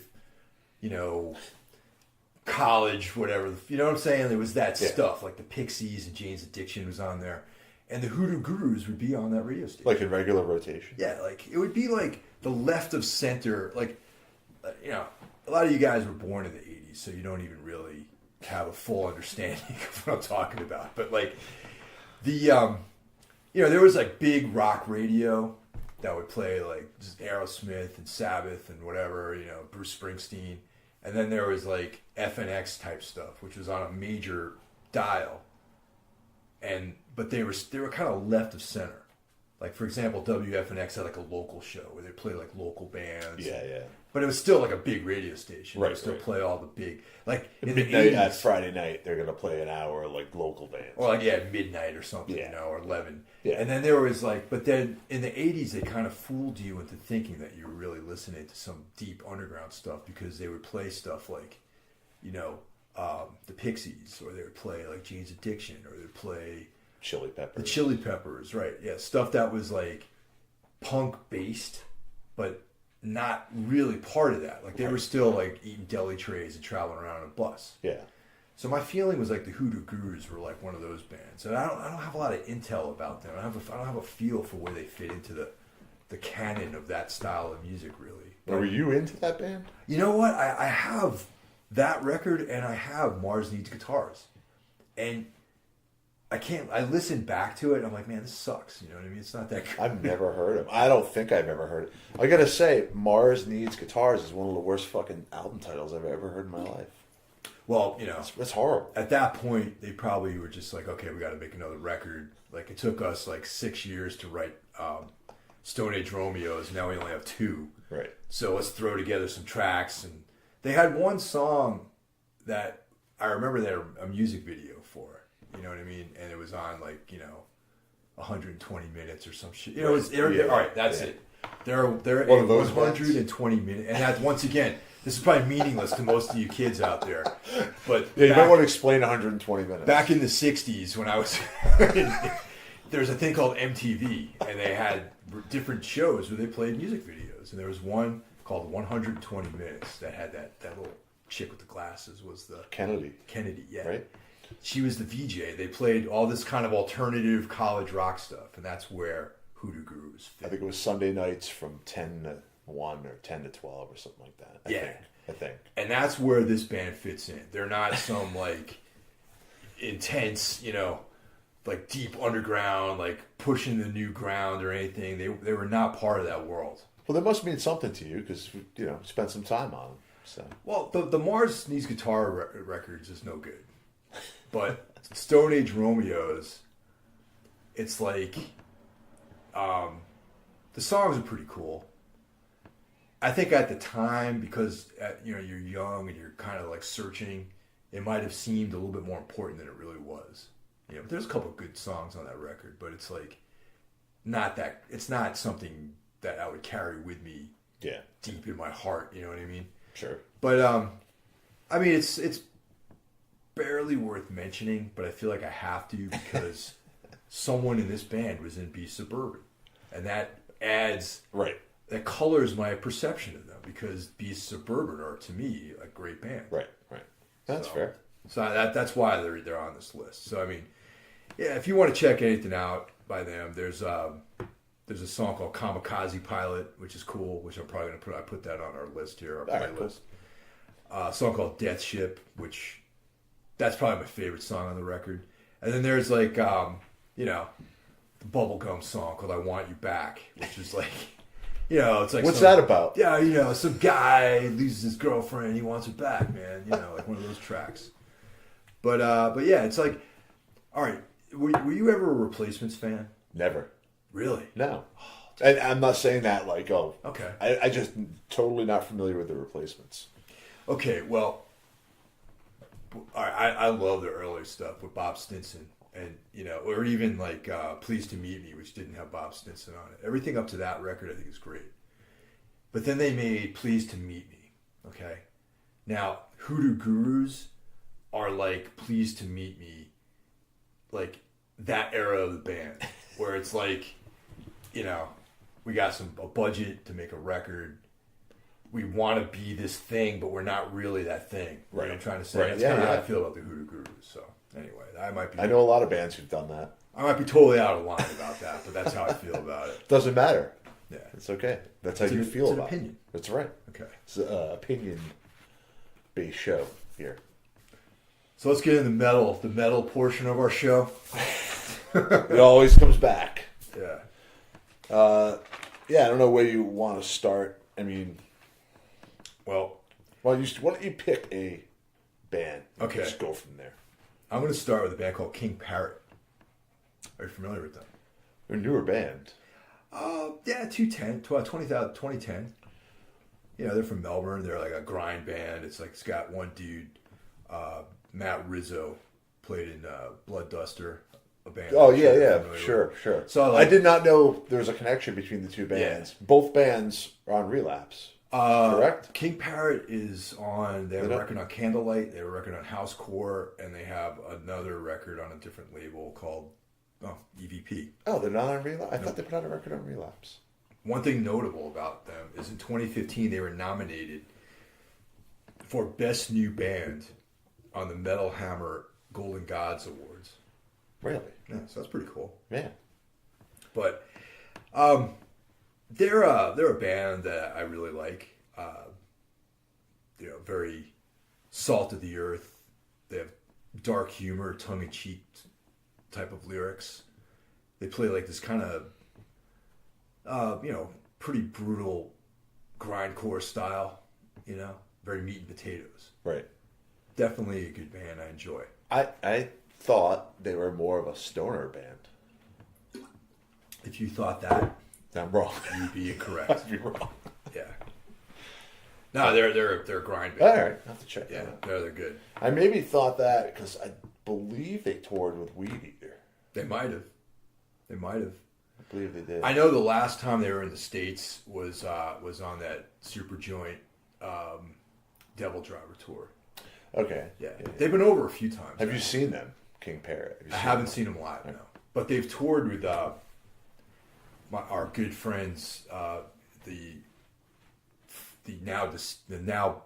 college, whatever. You know what I'm saying? There was that stuff, like the Pixies and Jane's Addiction was on there. And the Hoodoo Gurus would be on that radio station. Like in regular rotation? Yeah, like it would be like the left of center. Like, a lot of you guys were born in the 80s, so you don't even really have a full understanding of what I'm talking about. But like the, there was like big rock radio that would play like just Aerosmith and Sabbath and whatever, Bruce Springsteen. And then there was like FNX type stuff, which was on a major dial. But they were kind of left of center. Like, for example, WFNX had like a local show where they play like local bands. Yeah, yeah. But it was still like a big radio station. Right, they would still right. play all the big, like in Midnight, the 80s. at Friday night, they're going to play an hour like local bands. Or like, midnight or something, Yeah. or 11. Yeah. And then there was like, but then in the 80s, they kind of fooled you into thinking that you were really listening to some deep underground stuff because they would play stuff like, the Pixies, or they would play like Jane's Addiction, or they'd play Chili Peppers. the Chili Peppers, right? Yeah, stuff that was like punk based, but not really part of that. Like they were still like eating deli trays and traveling around on a bus. Yeah. So my feeling was like the Hoodoo Gurus were like one of those bands, and I don't have a lot of intel about them. I don't have a feel for where they fit into the canon of that style of music, really. But were you into that band? You know what? I have that record, and I have Mars Needs Guitars, and I listen back to it, and I'm like, man, this sucks. You know what I mean? It's not that good. I've never heard him. I don't think I've ever heard it. I gotta say, Mars Needs Guitars is one of the worst fucking album titles I've ever heard in my life. Well, It's horrible. At that point, they probably were just like, okay, we got to make another record. Like, it took us like 6 years to write Stone Age Romeos. Now we only have 2. Right. So let's throw together some tracks. And they had one song that I remember they had a music video for. You know what I mean? And it was on like, 120 minutes or some shit. All right, that's it. They're One of those 120 minutes. And that's, once again, this is probably meaningless to most of you kids out there. But Yeah, you might want to explain 120 minutes. back in the 60s when I was... there's a thing called MTV, and they had different shows where they played music videos. And there was one called 120 Minutes that had that little chick with the glasses was the... Kennedy, yeah. right? She was the VJ. They played all this kind of alternative college rock stuff, and that's where Hoodoo Gurus fit. I think it was Sunday nights from 10 to 1 or 10 to 12 or something like that. I think. And that's where this band fits in. They're not some like, intense, like deep underground, like pushing the new ground or anything. They were not part of that world. Well, they must mean something to you because spent some time on them. So. Well, the Mars Needs Guitar records is no good, but Stone Age Romeo's, it's like, the songs are pretty cool. I think at the time, because you're young and you're kind of like searching, it might have seemed a little bit more important than it really was. But there's a couple of good songs on that record, but it's like it's not something that I would carry with me deep in my heart. You know what I mean? Sure. But I mean, it's barely worth mentioning, but I feel like I have to because someone in this band was in Beasts of Bourbon, and that adds that colors my perception of them because Beasts of Bourbon are to me a great band. Right. That's fair. So that's why they're on this list. So I mean, yeah, if you want to check anything out by them, there's a song called Kamikaze Pilot, which is cool, which I'm probably gonna put that on our list here, our playlist. Right, cool. A song called Death Ship, which that's probably my favorite song on the record. And then there's like the bubblegum song called I Want You Back, which is like it's like what's that about? Yeah, some guy loses his girlfriend, he wants her back, man. Like one of those tracks. But yeah, it's like, all right, were you ever a Replacements fan? Never. Really? No. And I'm not saying that like, okay. I just totally not familiar with the Replacements. Okay, well, I love the early stuff with Bob Stinson, and or even like Pleased to Meet Me, which didn't have Bob Stinson on it. Everything up to that record I think is great. But then they made Pleased to Meet Me. Okay, now Hoodoo Gurus are like Pleased to Meet Me, like that era of the band where it's like, we got a budget to make a record. We want to be this thing, but we're not really that thing. Right. I'm trying to say. That's kind of how I feel about the Hoodoo Gurus. So anyway, I know a lot of bands who've done that. I might be totally out of line about that, but that's how I feel about it. Doesn't matter. Yeah, it's okay. That's how you feel about it. It's an opinion. That's right. Okay, it's an opinion-based show here. So let's get in the metal portion of our show. It always comes back. Yeah. I don't know where you want to start. I mean, well, why don't you pick a band? Okay. Just go from there. I'm going to start with a band called King Parrot. Are you familiar with them? They're a newer band. Yeah, 2010. They're from Melbourne. They're like a grind band. It's got one dude, Matt Rizzo, played in Blood Duster, a band. Oh yeah, sure. So I did not know there was a connection between the two bands. Yeah. Both bands are on Relapse. Correct? King Parrot is on. They have a record on Candlelight. They have a record on Housecore, and they have another record on a different label called EVP. Oh, they're not on Relapse? I thought they put out a record on Relapse. One thing notable about them is in 2015 they were nominated for Best New Band on the Metal Hammer Golden Gods Awards. Really? Yeah, so that's pretty cool. Yeah. But they're a band that I really like. Very salt of the earth. They have dark humor, tongue-in-cheek type of lyrics. They play like this kind of, pretty brutal grindcore style. Very meat and potatoes. Right. Definitely a good band. I enjoy. I thought they were more of a stoner band. If you thought that, I'm wrong. You'd be incorrect. You're wrong. Yeah. No, they're a grind band. All right, I have to check. Yeah, they're good. I maybe thought that because I believe they toured with Weed Eater. They might have. I believe they did. I know the last time they were in the States was on that Super Joint Devil Driver tour. Okay. Yeah. They've been over a few times. Have you seen them, King Parrot? I haven't seen them live, no. But they've toured with our good friends, the now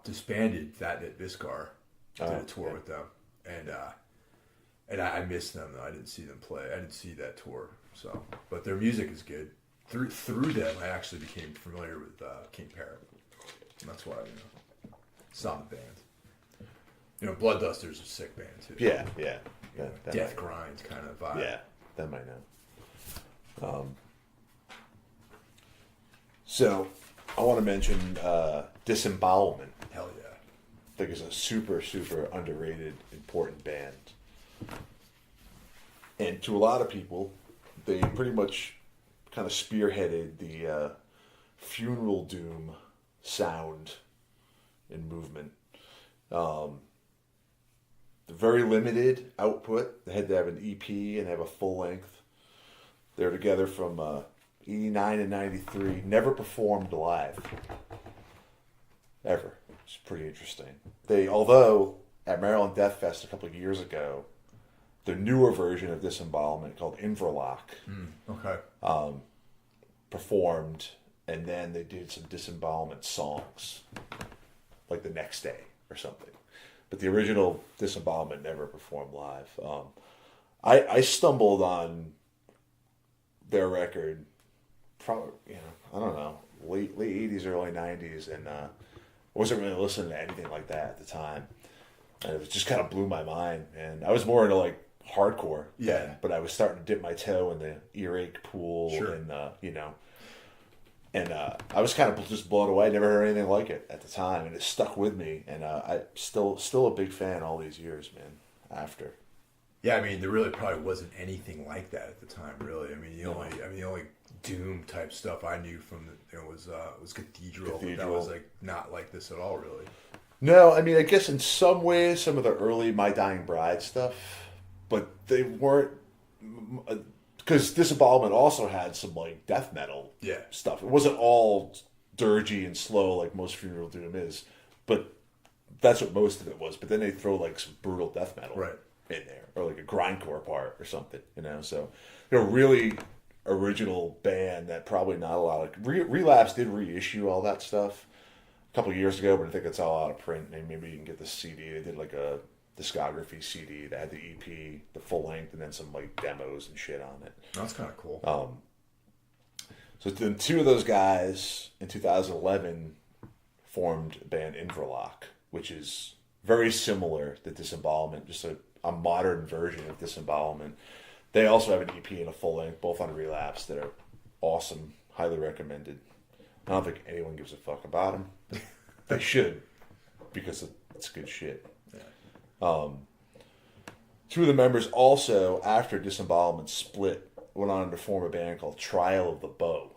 disbanded Fat Nit Viscar, did a tour with them, and I missed them though. I didn't see them play. I didn't see that tour. So, but their music is good. Through them, I actually became familiar with King Parrot, and that's why solid band. Blood Duster's a sick band too. Yeah. death grind kind of vibe. Yeah, that might know. So, I want to mention Disembowelment. Hell yeah. I think is a super, super underrated, important band. And to a lot of people, they pretty much kind of spearheaded the funeral doom sound and movement. Very limited output. They had to have an EP and have a full length. They were together from 89 and 93. Never performed live. Ever. It's pretty interesting. Although at Maryland Death Fest a couple of years ago, the newer version of Disembowelment called Inverloch performed, and then they did some Disembowelment songs, like the next day or something. But the original Disembowelment never performed live. I stumbled on their record, probably, I don't know, late 80s, early 90s, and I wasn't really listening to anything like that at the time. And it just kind of blew my mind. And I was more into like hardcore then, but I was starting to dip my toe in the earache pool, and I was kind of just blown away. I never heard anything like it at the time, and it stuck with me. And I still a big fan all these years, man. After, yeah, I mean, there really probably wasn't anything like that at the time, really. I mean, the only doom type stuff I knew from was Cathedral. That was like not like this at all, really. No, I mean, I guess in some ways, some of the early My Dying Bride stuff, but they weren't, because Disembowelment also had some like death metal stuff. It wasn't all dirgy and slow like most funeral doom is, but that's what most of it was. But then they throw like some brutal death metal in there, or like a grindcore part or something, So they're a really original band that probably not a lot of Relapse did reissue all that stuff a couple of years ago, but I think it's all out of print. And maybe you can get the CD. They did like a discography CD that had the EP, the full length, and then some like demos and shit on it. That's kind of cool. So then two of those guys in 2011 formed a band Inverloch, which is very similar to Disembowelment, just a modern version of Disembowelment. They also have an EP and a full length, both on Relapse, that are awesome, highly recommended. I don't think anyone gives a fuck about them. They should, because it's good shit. Yeah. Two of the members also, after Disembowelment split, went on to form a band called Trial of the Bow.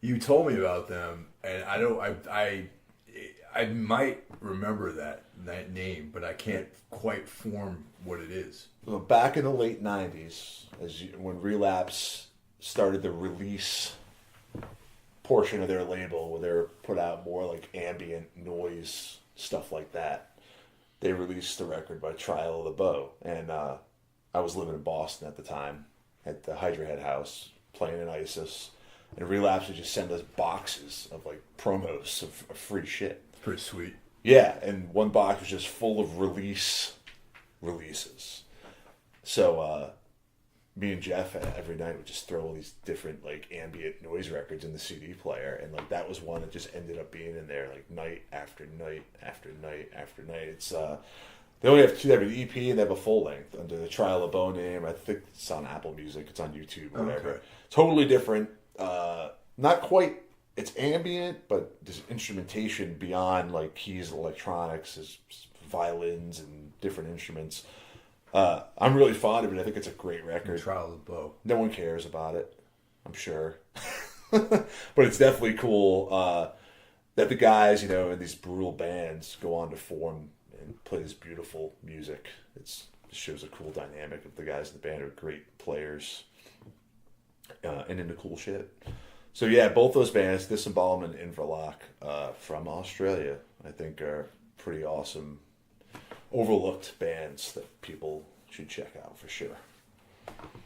You told me about them, and I might remember that name, but I can't quite form what it is. Well, back in the late 90s, when Relapse started the release portion of their label, where they put out more like ambient noise, stuff like that, they released the record by Trial of the Bow. And I was living in Boston at the time, at the Hydra Head house, playing in ISIS. And Relapse would just send us boxes of like promos of free shit. Pretty sweet. Yeah, and one box was just full of releases. So me and Jeff every night would just throw all these different like ambient noise records in the CD player, and like that was one that just ended up being in there like night after night after night after night. It's they only have two. They have an EP and they have a full length under the Trial of Bow name. I think it's on Apple Music. It's on YouTube. Whatever. Okay. Totally different. Not quite. It's ambient, but there's instrumentation beyond like keys, electronics, there's violins and different instruments. I'm really fond of it. I think it's a great record. Trial of the Bow. No one cares about it, I'm sure. But it's definitely cool that the guys, in these brutal bands go on to form and play this beautiful music. It shows a cool dynamic of the guys in the band are great players and into cool shit. So yeah, both those bands, Disembowelment and Inverloch, from Australia, I think are pretty awesome, overlooked bands that people should check out for sure.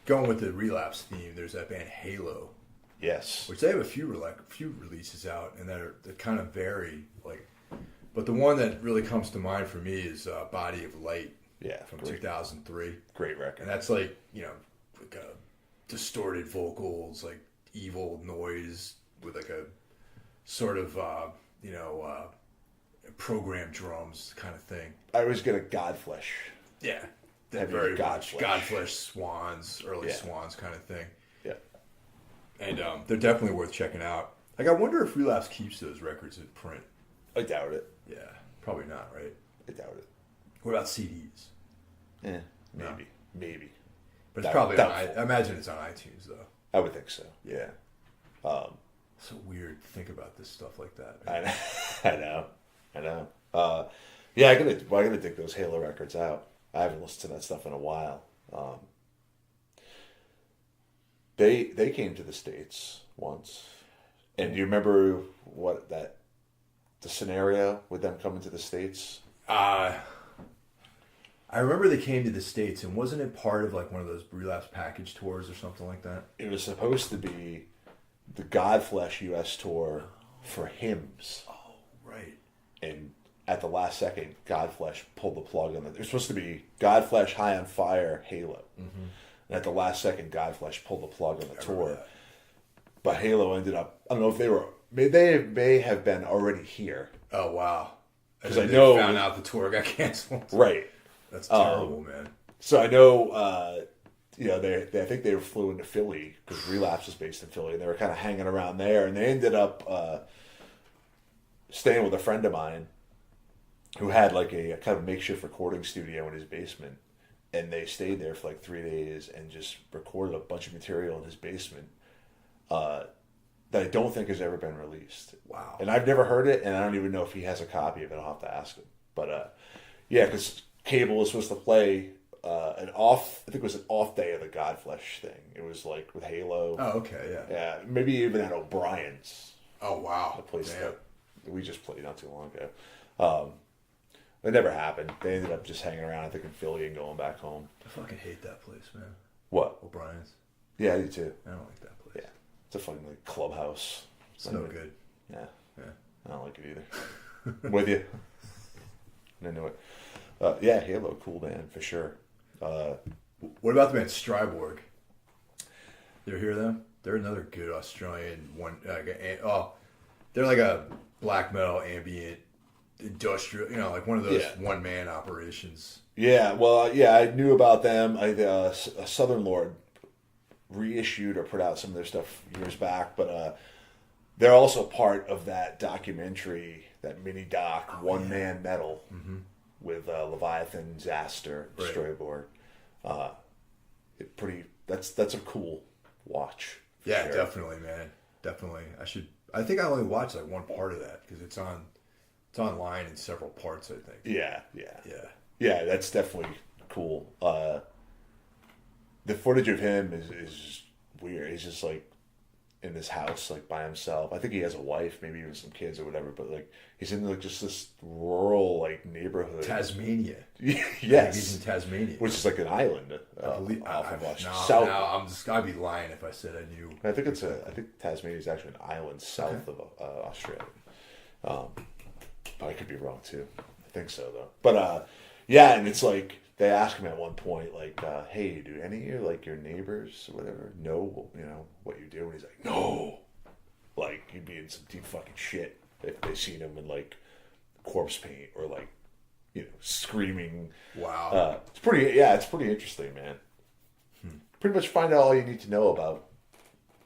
Going with the Relapse theme, there's that band Halo. Yes. Which they have a few releases out, and that kind of vary. But the one that really comes to mind for me is Body of Light. Yeah, from 2003. Great record. And that's like distorted vocals, like evil noise with like a sort of programmed drums kind of thing. I always get a Godflesh. Yeah. That very much Godflesh Swans, early Swans kind of thing. Yeah. And they're definitely worth checking out. Like, I wonder if Relapse keeps those records in print. I doubt it. Yeah, probably not, right? I doubt it. What about CDs? Maybe. No. Maybe. But it's probably on, I imagine it's on iTunes, though. I would think so, yeah. So weird to think about this stuff like that. I know. Yeah, I gotta dig those Halo records out. I haven't listened to that stuff in a while. They came to the States once. And do you remember the scenario with them coming to the States? I remember they came to the States, and wasn't it part of like one of those Relapse package tours or something like that? It was supposed to be the Godflesh U.S. tour for hymns. Oh, right. And at the last second, Godflesh pulled the plug on it. It was supposed to be Godflesh, High on Fire, Halo. Mm-hmm. And at the last second, Godflesh pulled the plug on the tour. But Halo ended up, I don't know if they may have been already here. Oh, wow. Because I know. Found out the tour got canceled. Right. That's terrible, man. So I know, I think they flew into Philly because Relapse is based in Philly, and they were kind of hanging around there, and they ended up staying with a friend of mine who had like a kind of makeshift recording studio in his basement, and they stayed there for like 3 days and just recorded a bunch of material in his basement that I don't think has ever been released. Wow. And I've never heard it, and I don't even know if he has a copy of it. I'll have to ask him. But because Cable was supposed to play I think it was an off day of the Godflesh thing. It was like with Halo. Oh, okay, yeah. Yeah, maybe even at O'Brien's. Oh, wow. The place that we just played not too long ago. It never happened. They ended up just hanging around, I think, in Philly and going back home. I fucking hate that place, man. What? O'Brien's. Yeah, I do too. I don't like that place. Yeah. It's a fucking like clubhouse. It's no good. Yeah. Yeah. I don't like it either. I'm with you. I knew it. Yeah, Halo, cool band for sure. What about the band Stryborg? You ever hear them? They're another good Australian one. They're like a black metal ambient industrial, like one of those one man operations. Yeah, well, I knew about them. Southern Lord reissued or put out some of their stuff years back, but they're also part of that documentary, that mini doc, One Man Metal, with Leviathan, Zaster, Stryborg. That's a cool watch. Yeah, sure. Definitely, man. Definitely. I think I only watched like one part of that because it's online in several parts, I think. Yeah, that's definitely cool. The footage of him is weird. He's just like in this house, like by himself. I think he has a wife, maybe even some kids or whatever, but like he's in like just this rural like neighborhood. Tasmania. Yes. He's in Tasmania. Which is like an island. I'd be lying if I said I knew. I think Tasmania is actually an island south of Australia. But I could be wrong too. I think so though. But and it's like they ask him at one point, like, "Hey, do any of you, like your neighbors or whatever know what you do?" And he's like, "No." Like he'd be in some deep fucking shit if they seen him in like corpse paint or like screaming. Wow. It's pretty interesting, man. Pretty much find out all you need to know about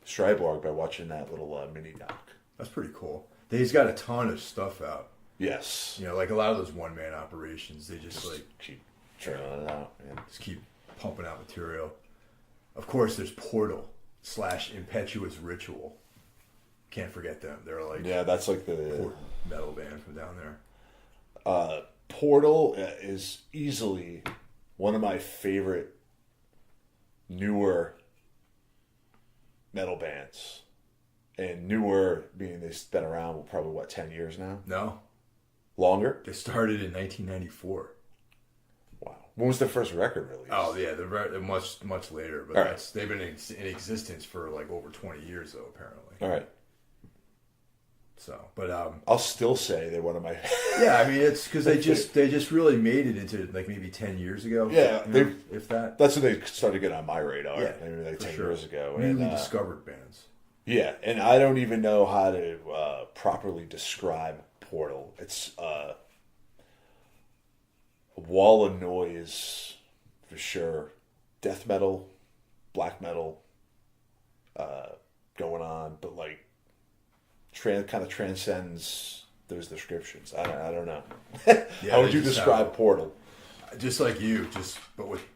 Stryborg by watching that little mini doc. That's pretty cool. He's got a ton of stuff out. Yes. Like a lot of those one man operations, they just like keep churning it out. Man. Just keep pumping out material. Of course, there's Portal / Impetuous Ritual. Can't forget them. They're like that's like the metal band from down there. Portal is easily one of my favorite newer metal bands. And newer, meaning they've been around probably 10 years now? No. Longer? They started in 1994. Wow. When was their first record release? Oh, yeah, they're much later. But they've been in existence for like over 20 years, though, apparently. All right. So, but I'll still say they're one of my. Yeah, I mean it's because they just really made it into like maybe 10 years ago. Yeah, if that. That's when they started to get on my radar. Yeah, maybe like 10 years ago. Newly discovered bands. Yeah, and I don't even know how to properly describe Portal. It's a wall of noise for sure. Death metal, black metal, going on, but like kind of transcends those descriptions. I don't know. How would you describe Portal? Just like you,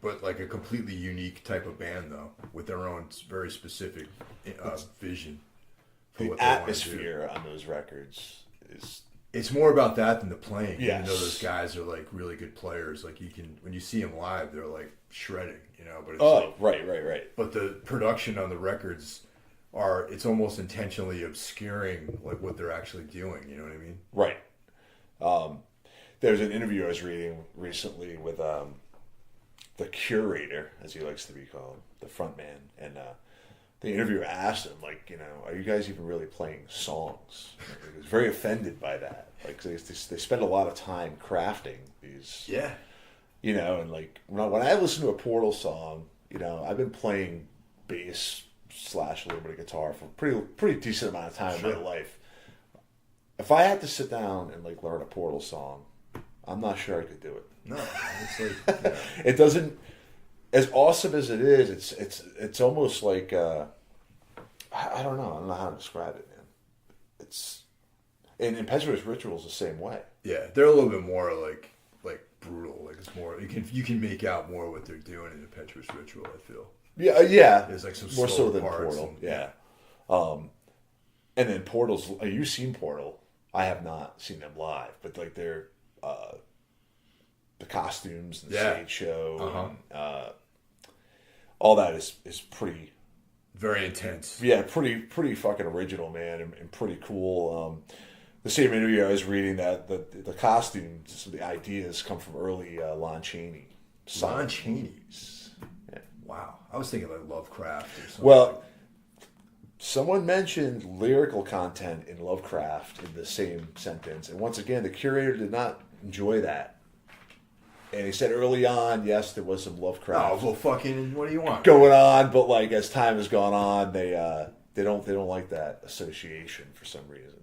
but like a completely unique type of band though, with their own very specific vision. For the what they atmosphere on those records is. It's more about that than the playing. Yes. Even though those guys are like really good players, like when you see them live, they're like shredding, But it's right. But the production on the records it's almost intentionally obscuring like what they're actually doing. You know what I mean? Right. There's an interview I was reading recently with the curator, as he likes to be called, the front man, and the interviewer asked him, like, are you guys even really playing songs? Like, he was very offended by that. Like, they spend a lot of time crafting these. Yeah. And like when I listen to a Portal song, I've been playing bass / a little bit of guitar for a pretty decent amount of time in my life. If I had to sit down and like learn a Portal song, I'm not sure I could do it. No, it's like it doesn't. As awesome as it is, it's almost like I don't know how to describe it, man. It's and Impetuous Ritual's the same way. Yeah, they're a little bit more like brutal. Like it's more you can make out more what they're doing in Impetuous Ritual. I feel. Yeah. There's like some more so than parts Portal. Yeah. And then Portal's. You've seen Portal. I have not seen them live, but like they're the costumes and the stage show, and, all that is pretty, very intense. Yeah, pretty fucking original, man, and pretty cool. The same interview I was reading that the costumes, the ideas come from early Lon Chaney. Lon Chaney's. Yeah. Wow, I was thinking like Lovecraft or something. Well, someone mentioned lyrical content in Lovecraft in the same sentence, and once again, the curator did not enjoy that. And he said early on, yes, there was some Lovecraft. Oh, well, fucking, what do you want? Going on, but like as time has gone on, they don't like that association for some reason.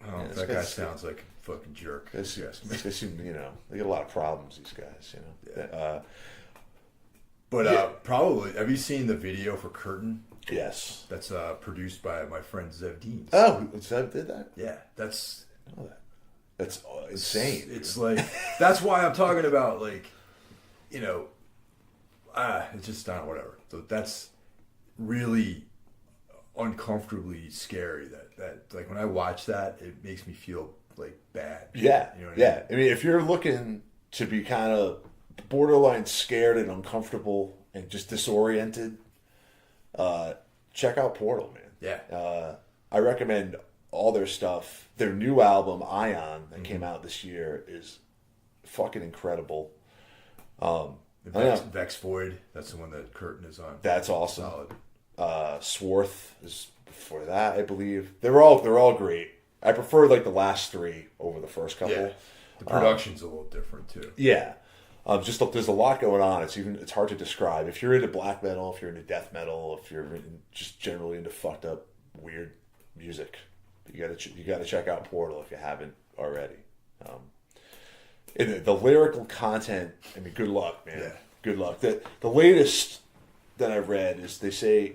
Oh, yeah, that guy sounds like a fucking jerk. They seem, they get a lot of problems. These guys, Yeah. But probably, have you seen the video for Curtain? Yes. That's produced by my friend Zev Deans. Oh, Zev did that? Yeah, that's. I know that. That's insane. It's like that's why I'm talking about like, it's just not whatever. So that's really uncomfortably scary. That like when I watch that, it makes me feel like bad. Yeah, you know what I mean? I mean, if you're looking to be kind of borderline scared and uncomfortable and just disoriented, check out Portal, man. Yeah, I recommend all their stuff. Their new album, Ion, that came out this year, is fucking incredible. Vex Void, that's the one that Curtain is on. That's awesome. Solid. Swarth is before that, I believe. They're all great. I prefer like the last three over the first couple. Yeah. The production's a little different too. Yeah. Just there's a lot going on. It's hard to describe. If you're into black metal, if you're into death metal, if you're just generally into fucked up weird music, you gotta check out Portal if you haven't already. And the lyrical content. I mean, good luck, man. Yeah. Good luck. The latest that I've read is they say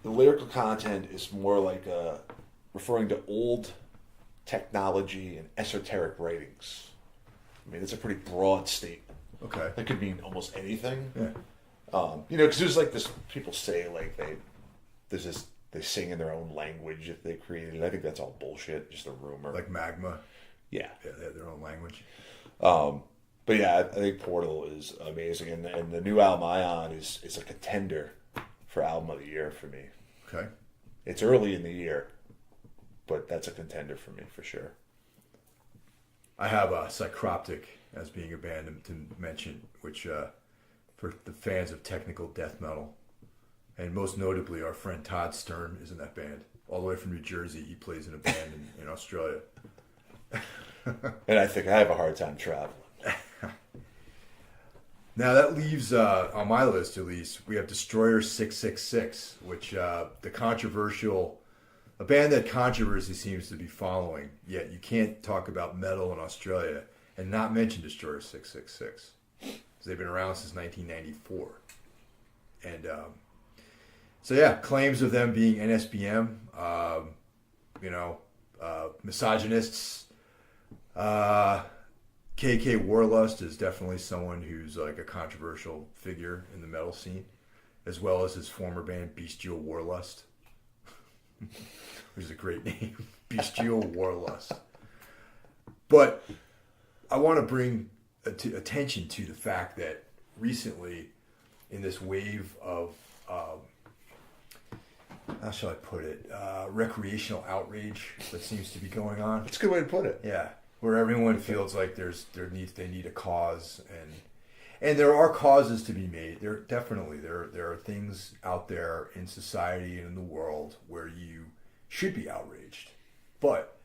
the lyrical content is more like referring to old technology and esoteric writings. I mean, it's a pretty broad statement. Okay. That could mean almost anything. Yeah. Because there's like this. People say like they sing in their own language that they created. I think that's all bullshit. Just a rumor. Like Magma. Yeah. Yeah, they have their own language. But yeah, I think Portal is amazing, and the new album Ion is a contender for album of the year for me. Okay. It's early in the year, but that's a contender for me for sure. I have Psychroptic as being a band to mention, which for the fans of technical death metal, and most notably our friend Todd Stern is in that band. All the way from New Jersey, he plays in a band in Australia. And I think I have a hard time traveling. Now that leaves, on my list at least, we have Destroyer 666, which a band that controversy seems to be following. Yet you can't talk about metal in Australia and not mention Destroyer 666. Does they've been around since 1994. And so yeah, claims of them being NSBM, misogynists. KK Warlust is definitely someone who's like a controversial figure in the metal scene, as well as his former band Bestial Warlust, which is a great name, Bestial Warlust. But I want to bring attention to the fact that recently, in this wave of how shall I put it, recreational outrage that seems to be going on. That's a good way to put it. Yeah, where everyone feels like they need a cause, and there are causes to be made. There are things out there in society and in the world where you should be outraged, but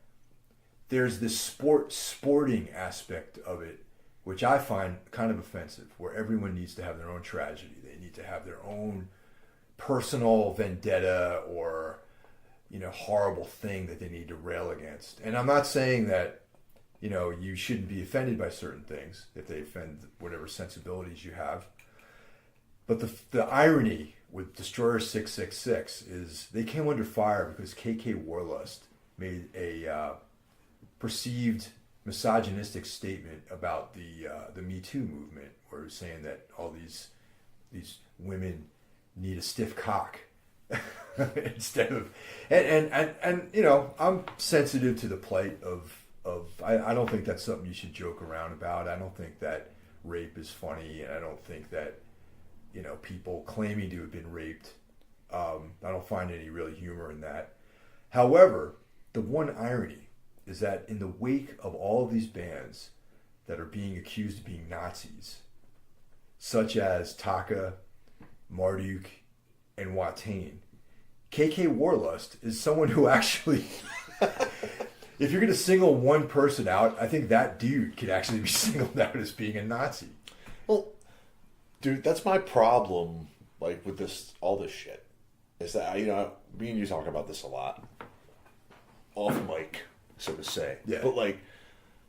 there's this sporting aspect of it, which I find kind of offensive, where everyone needs to have their own tragedy. They need to have their own personal vendetta or, horrible thing that they need to rail against. And I'm not saying that, you shouldn't be offended by certain things if they offend whatever sensibilities you have. But the irony with Destroyer 666 is they came under fire because KK Warlust made a perceived misogynistic statement about the Me Too movement, where it was saying that all these women need a stiff cock instead of and I'm sensitive to the plight of I don't think that's something you should joke around about. I don't think that rape is funny, and I don't think that people claiming to have been raped, I don't find any real humor in that. However, the one irony is that in the wake of all of these bands that are being accused of being Nazis, such as Taka, Marduk, and Watain, KK Warlust is someone who actually, if you're going to single one person out, I think that dude could actually be singled out as being a Nazi. Well, dude, that's my problem, like, with all this shit, is that, me and you talk about this a lot, off mic, so to say. Yeah. But, like,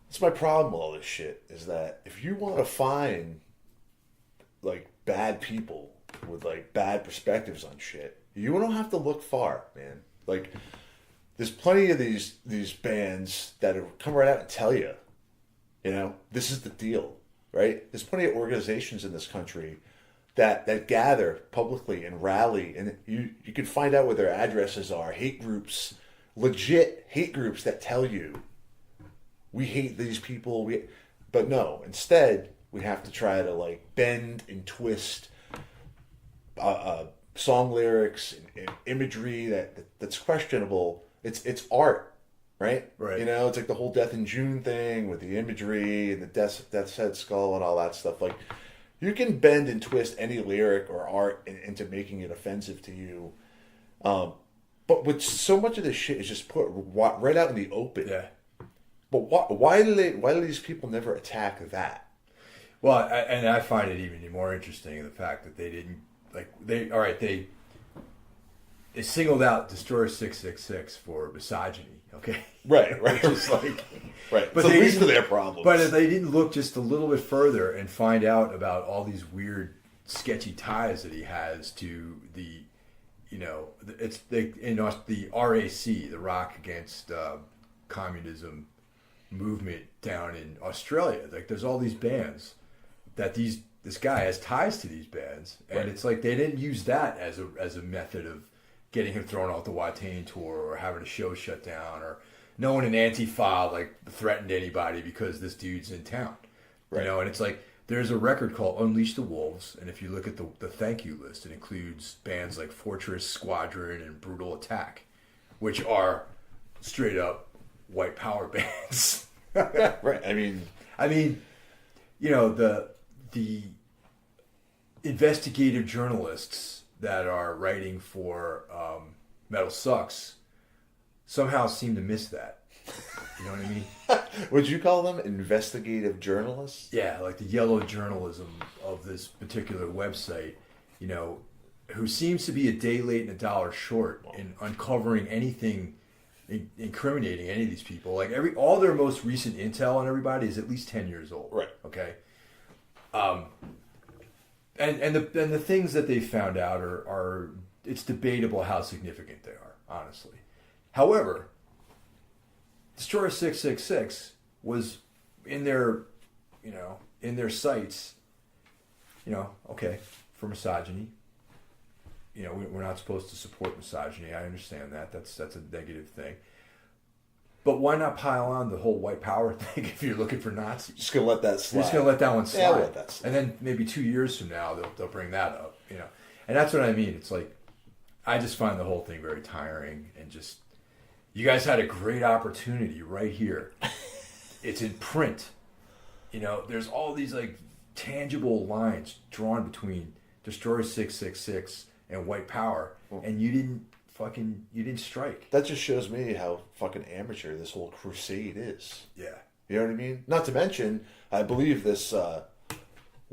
it's my problem with all this shit, is that if you want to find, like, bad people with, like, bad perspectives on shit, you don't have to look far, man. Like, there's plenty of these bands that have come right out and tell you, this is the deal, right? There's plenty of organizations in this country that gather publicly and rally, and you can find out where their addresses are. Hate groups, legit hate groups that tell you, we hate these people. But no, instead, we have to try to, like, bend and twist song lyrics and imagery that's questionable. It's art, right? Right. It's like the whole Death in June thing with the imagery and the Death's Head Skull and all that stuff. Like, you can bend and twist any lyric or art into making it offensive to you. But with so much of this shit is just put right out in the open. Yeah. But why do these people never attack that? Well, I find it even more interesting the fact that they didn't, they singled out Destroyer 666 for misogyny, okay? Right. Which is like... Right, but it's the least of their problems. But if they didn't look just a little bit further and find out about all these weird, sketchy ties that he has to the, the RAC, the Rock Against Communism movement down in Australia. Like, there's all these bands that this guy has ties to these bands, and right. It's like they didn't use that as a method of getting him thrown off the Watain tour or having a show shut down, or no one in Antifa like threatened anybody because this dude's in town. Right. And it's like there's a record called Unleash the Wolves, and if you look at the thank you list, it includes bands like Fortress, Squadron, and Brutal Attack, which are straight up white power bands. Right. I mean, the investigative journalists that are writing for Metal Sucks somehow seem to miss that. You know what I mean? Would you call them investigative journalists? Yeah, like the yellow journalism of this particular website, who seems to be a day late and a dollar short in uncovering anything incriminating any of these people. Like all their most recent intel on everybody is at least 10 years old. Right. Okay. and the things that they found out are it's debatable how significant they are, honestly. However, Destroyer 666 was in their sights, okay, for misogyny. We're not supposed to support misogyny. I understand that. That's a negative thing. But why not pile on the whole white power thing if you're looking for Nazis? Just gonna let that slide. You're just gonna let that one slide. Yeah, let that slide. And then maybe 2 years from now they'll bring that up. And that's what I mean. It's like I just find the whole thing very tiring and just. You guys had a great opportunity right here. It's in print. There's all these like tangible lines drawn between Destroyer 666 and White Power, and you didn't strike. That just shows me how fucking amateur this whole crusade is. Yeah. You know what I mean? Not to mention, I believe this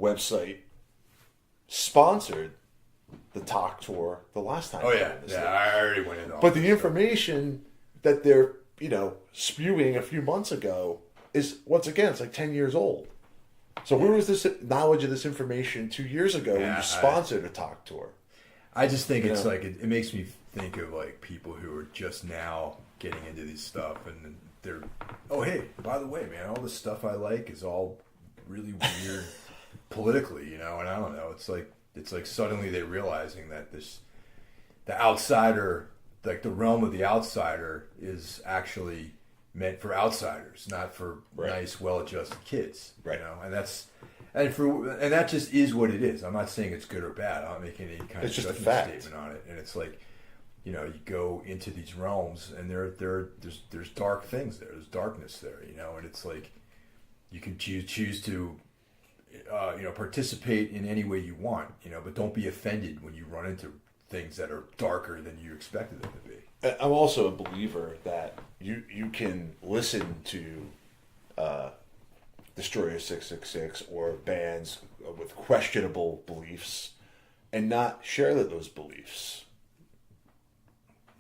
website sponsored the talk tour the last time. Oh yeah, I already went into all But the information that they're, spewing a few months ago is, once again, it's like 10 years old. So where was this knowledge of this information 2 years ago when you sponsored a talk tour? I just think it's like, it makes me think of like people who are just now getting into this stuff and they're, oh hey, by the way, man, all this stuff I like is all really weird politically, and I don't know. It's like suddenly they're realizing that the outsider, like the realm of the outsider is actually meant for outsiders, not for nice, well-adjusted kids. Right. And that just is what it is. I'm not saying it's good or bad. I'm not making any kind of judgment statement on it. And it's like, you go into these realms and there's dark things there. There's darkness there, and it's like you can choose to participate in any way you want, but don't be offended when you run into things that are darker than you expected them to be. I'm also a believer that you can listen to Destroyer 666 or bands with questionable beliefs and not share those beliefs.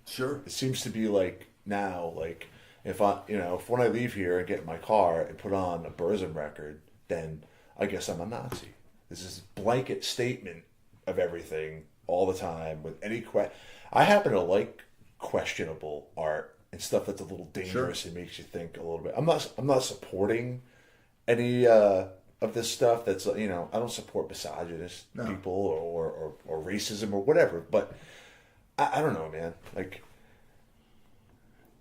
Sure. It seems to be like now, like if when I leave here and get in my car and put on a Bourbon record, then I guess I'm a Nazi. This is a blanket statement of everything all the time with any I happen to like questionable art and stuff that's a little dangerous and makes you think a little bit. I'm not supporting any of this stuff that's I don't support misogynist people or racism or whatever, but I don't know, man. Like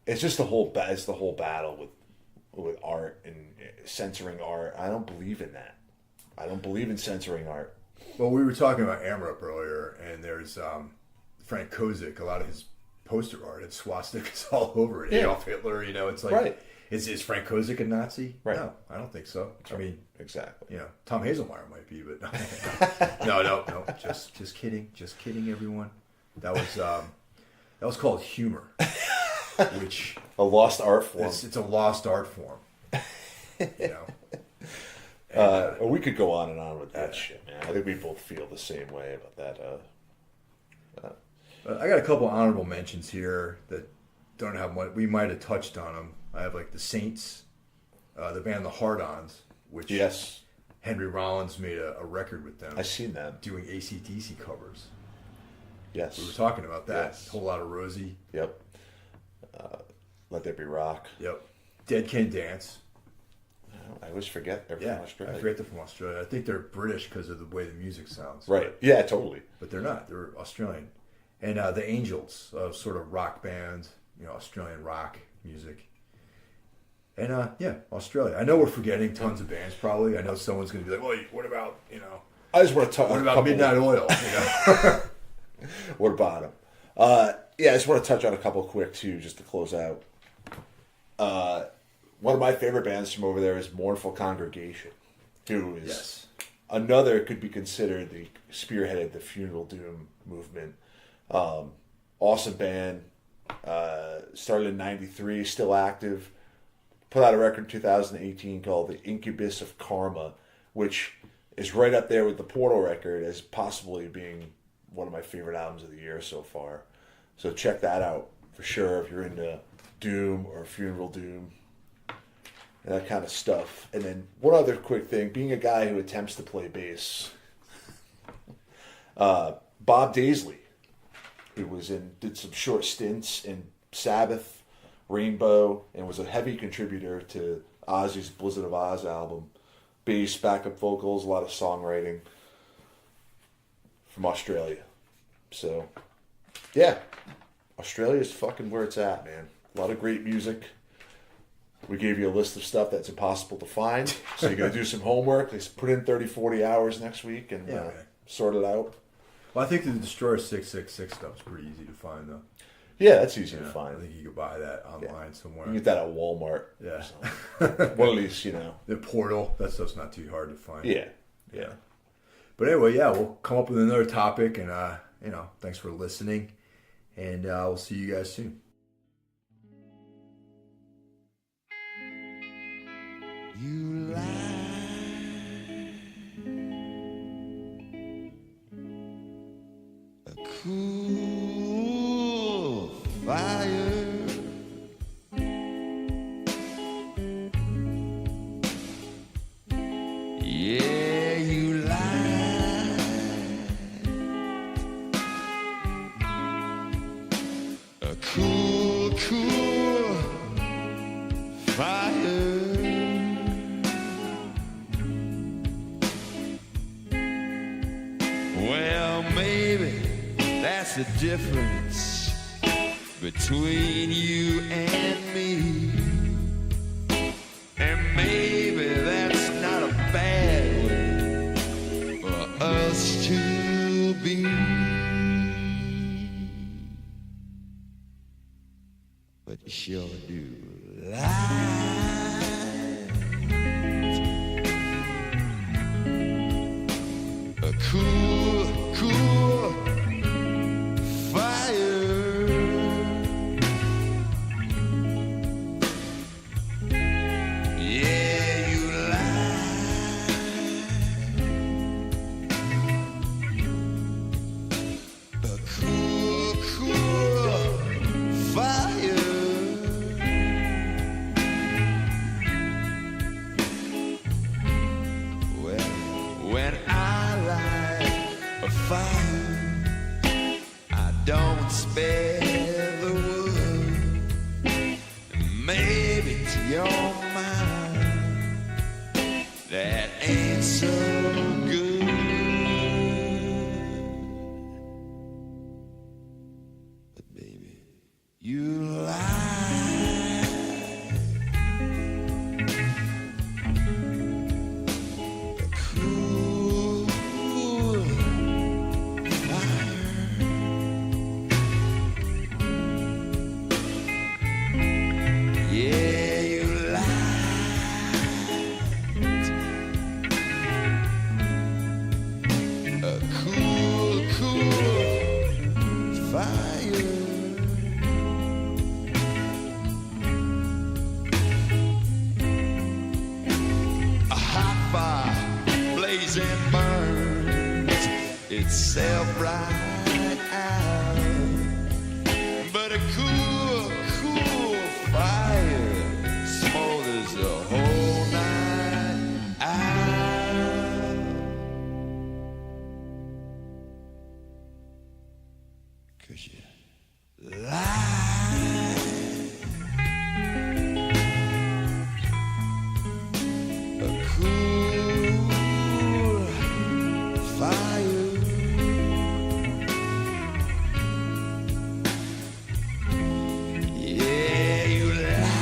it's just the whole battle with art and censoring art. I don't believe in that. I don't believe in censoring art. Well, we were talking about Amrup earlier, and there's Frank Kozik. A lot of his poster art had swastikas all over it. Adolf Hitler, it's like, is Frank Kozik a Nazi? Right. No, I don't think so. I mean, exactly. Tom Hazelmeyer might be, but no. Just kidding, everyone. That was called humor, which a lost art form. It's a lost art form. We could go on and on with that shit, man. I think we both feel the same way about that. I got a couple honorable mentions here that don't have much. We might have touched on them. I have like the Saints, the band the Hard-Ons, which Henry Rollins made a record with them. I've seen that. Doing AC/DC covers. Yes. We were talking about that. Yes. Whole lot of Rosie. Yep. Let There Be Rock. Yep. Dead Can Dance. I always forget they're from Australia. I forget they're from Australia. I think they're British because of the way the music sounds. Right. Yeah, totally. But they're not. They're Australian. And the Angels, sort of rock band, Australian rock music. And Australia. I know we're forgetting tons of bands probably. I know someone's going to be like, well, what about, I just want to talk. What about Midnight Oil? What about them? I just want to touch on a couple quick too, just to close out. One of my favorite bands from over there is Mournful Congregation, who is another could be considered the spearheaded the Funeral Doom movement. Awesome band. Started in '93, still active. Put out a record in 2018 called The Incubus of Karma, which is right up there with the Portal record as possibly being one of my favorite albums of the year so far. So check that out for sure if you're into Doom or Funeral Doom and that kind of stuff. And then one other quick thing, being a guy who attempts to play bass, Bob Daisley, who did some short stints in Sabbath, Rainbow, and was a heavy contributor to Ozzy's Blizzard of Oz album. Bass, backup vocals, a lot of songwriting from Australia. So, yeah, Australia's fucking where it's at, man. A lot of great music. We gave you a list of stuff that's impossible to find. So you're going to do some homework. Let's put in 30, 40 hours next week and sort it out. Well, I think the Destroyer 666 stuff is pretty easy to find, though. Yeah, that's easy to find. I think you could buy that online somewhere. You can get that at Walmart. Yeah. One of these, you know. The Portal, that stuff's not too hard to find. Yeah. But anyway, we'll come up with another topic, and, thanks for listening, and we'll see you guys soon. You lie. A cool fire. Yeah, you lie. A cool fire. Well, maybe that's the difference between you and me. And maybe that's not a bad way for us to be. But you sure do lie. A cool fire. Yeah, you lie. A cool fire. Well, when I light a fire, I don't spare the wood. Maybe to your mind that ain't so good. But baby, you lie. A cool fire. Yeah, you lied. A cool fire. A hot fire blazing burns itself right out. But a cool fire smolders the whole night out. 'Cause you lie. A cool fire. Yeah, you lie.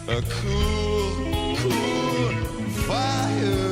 A cool fire.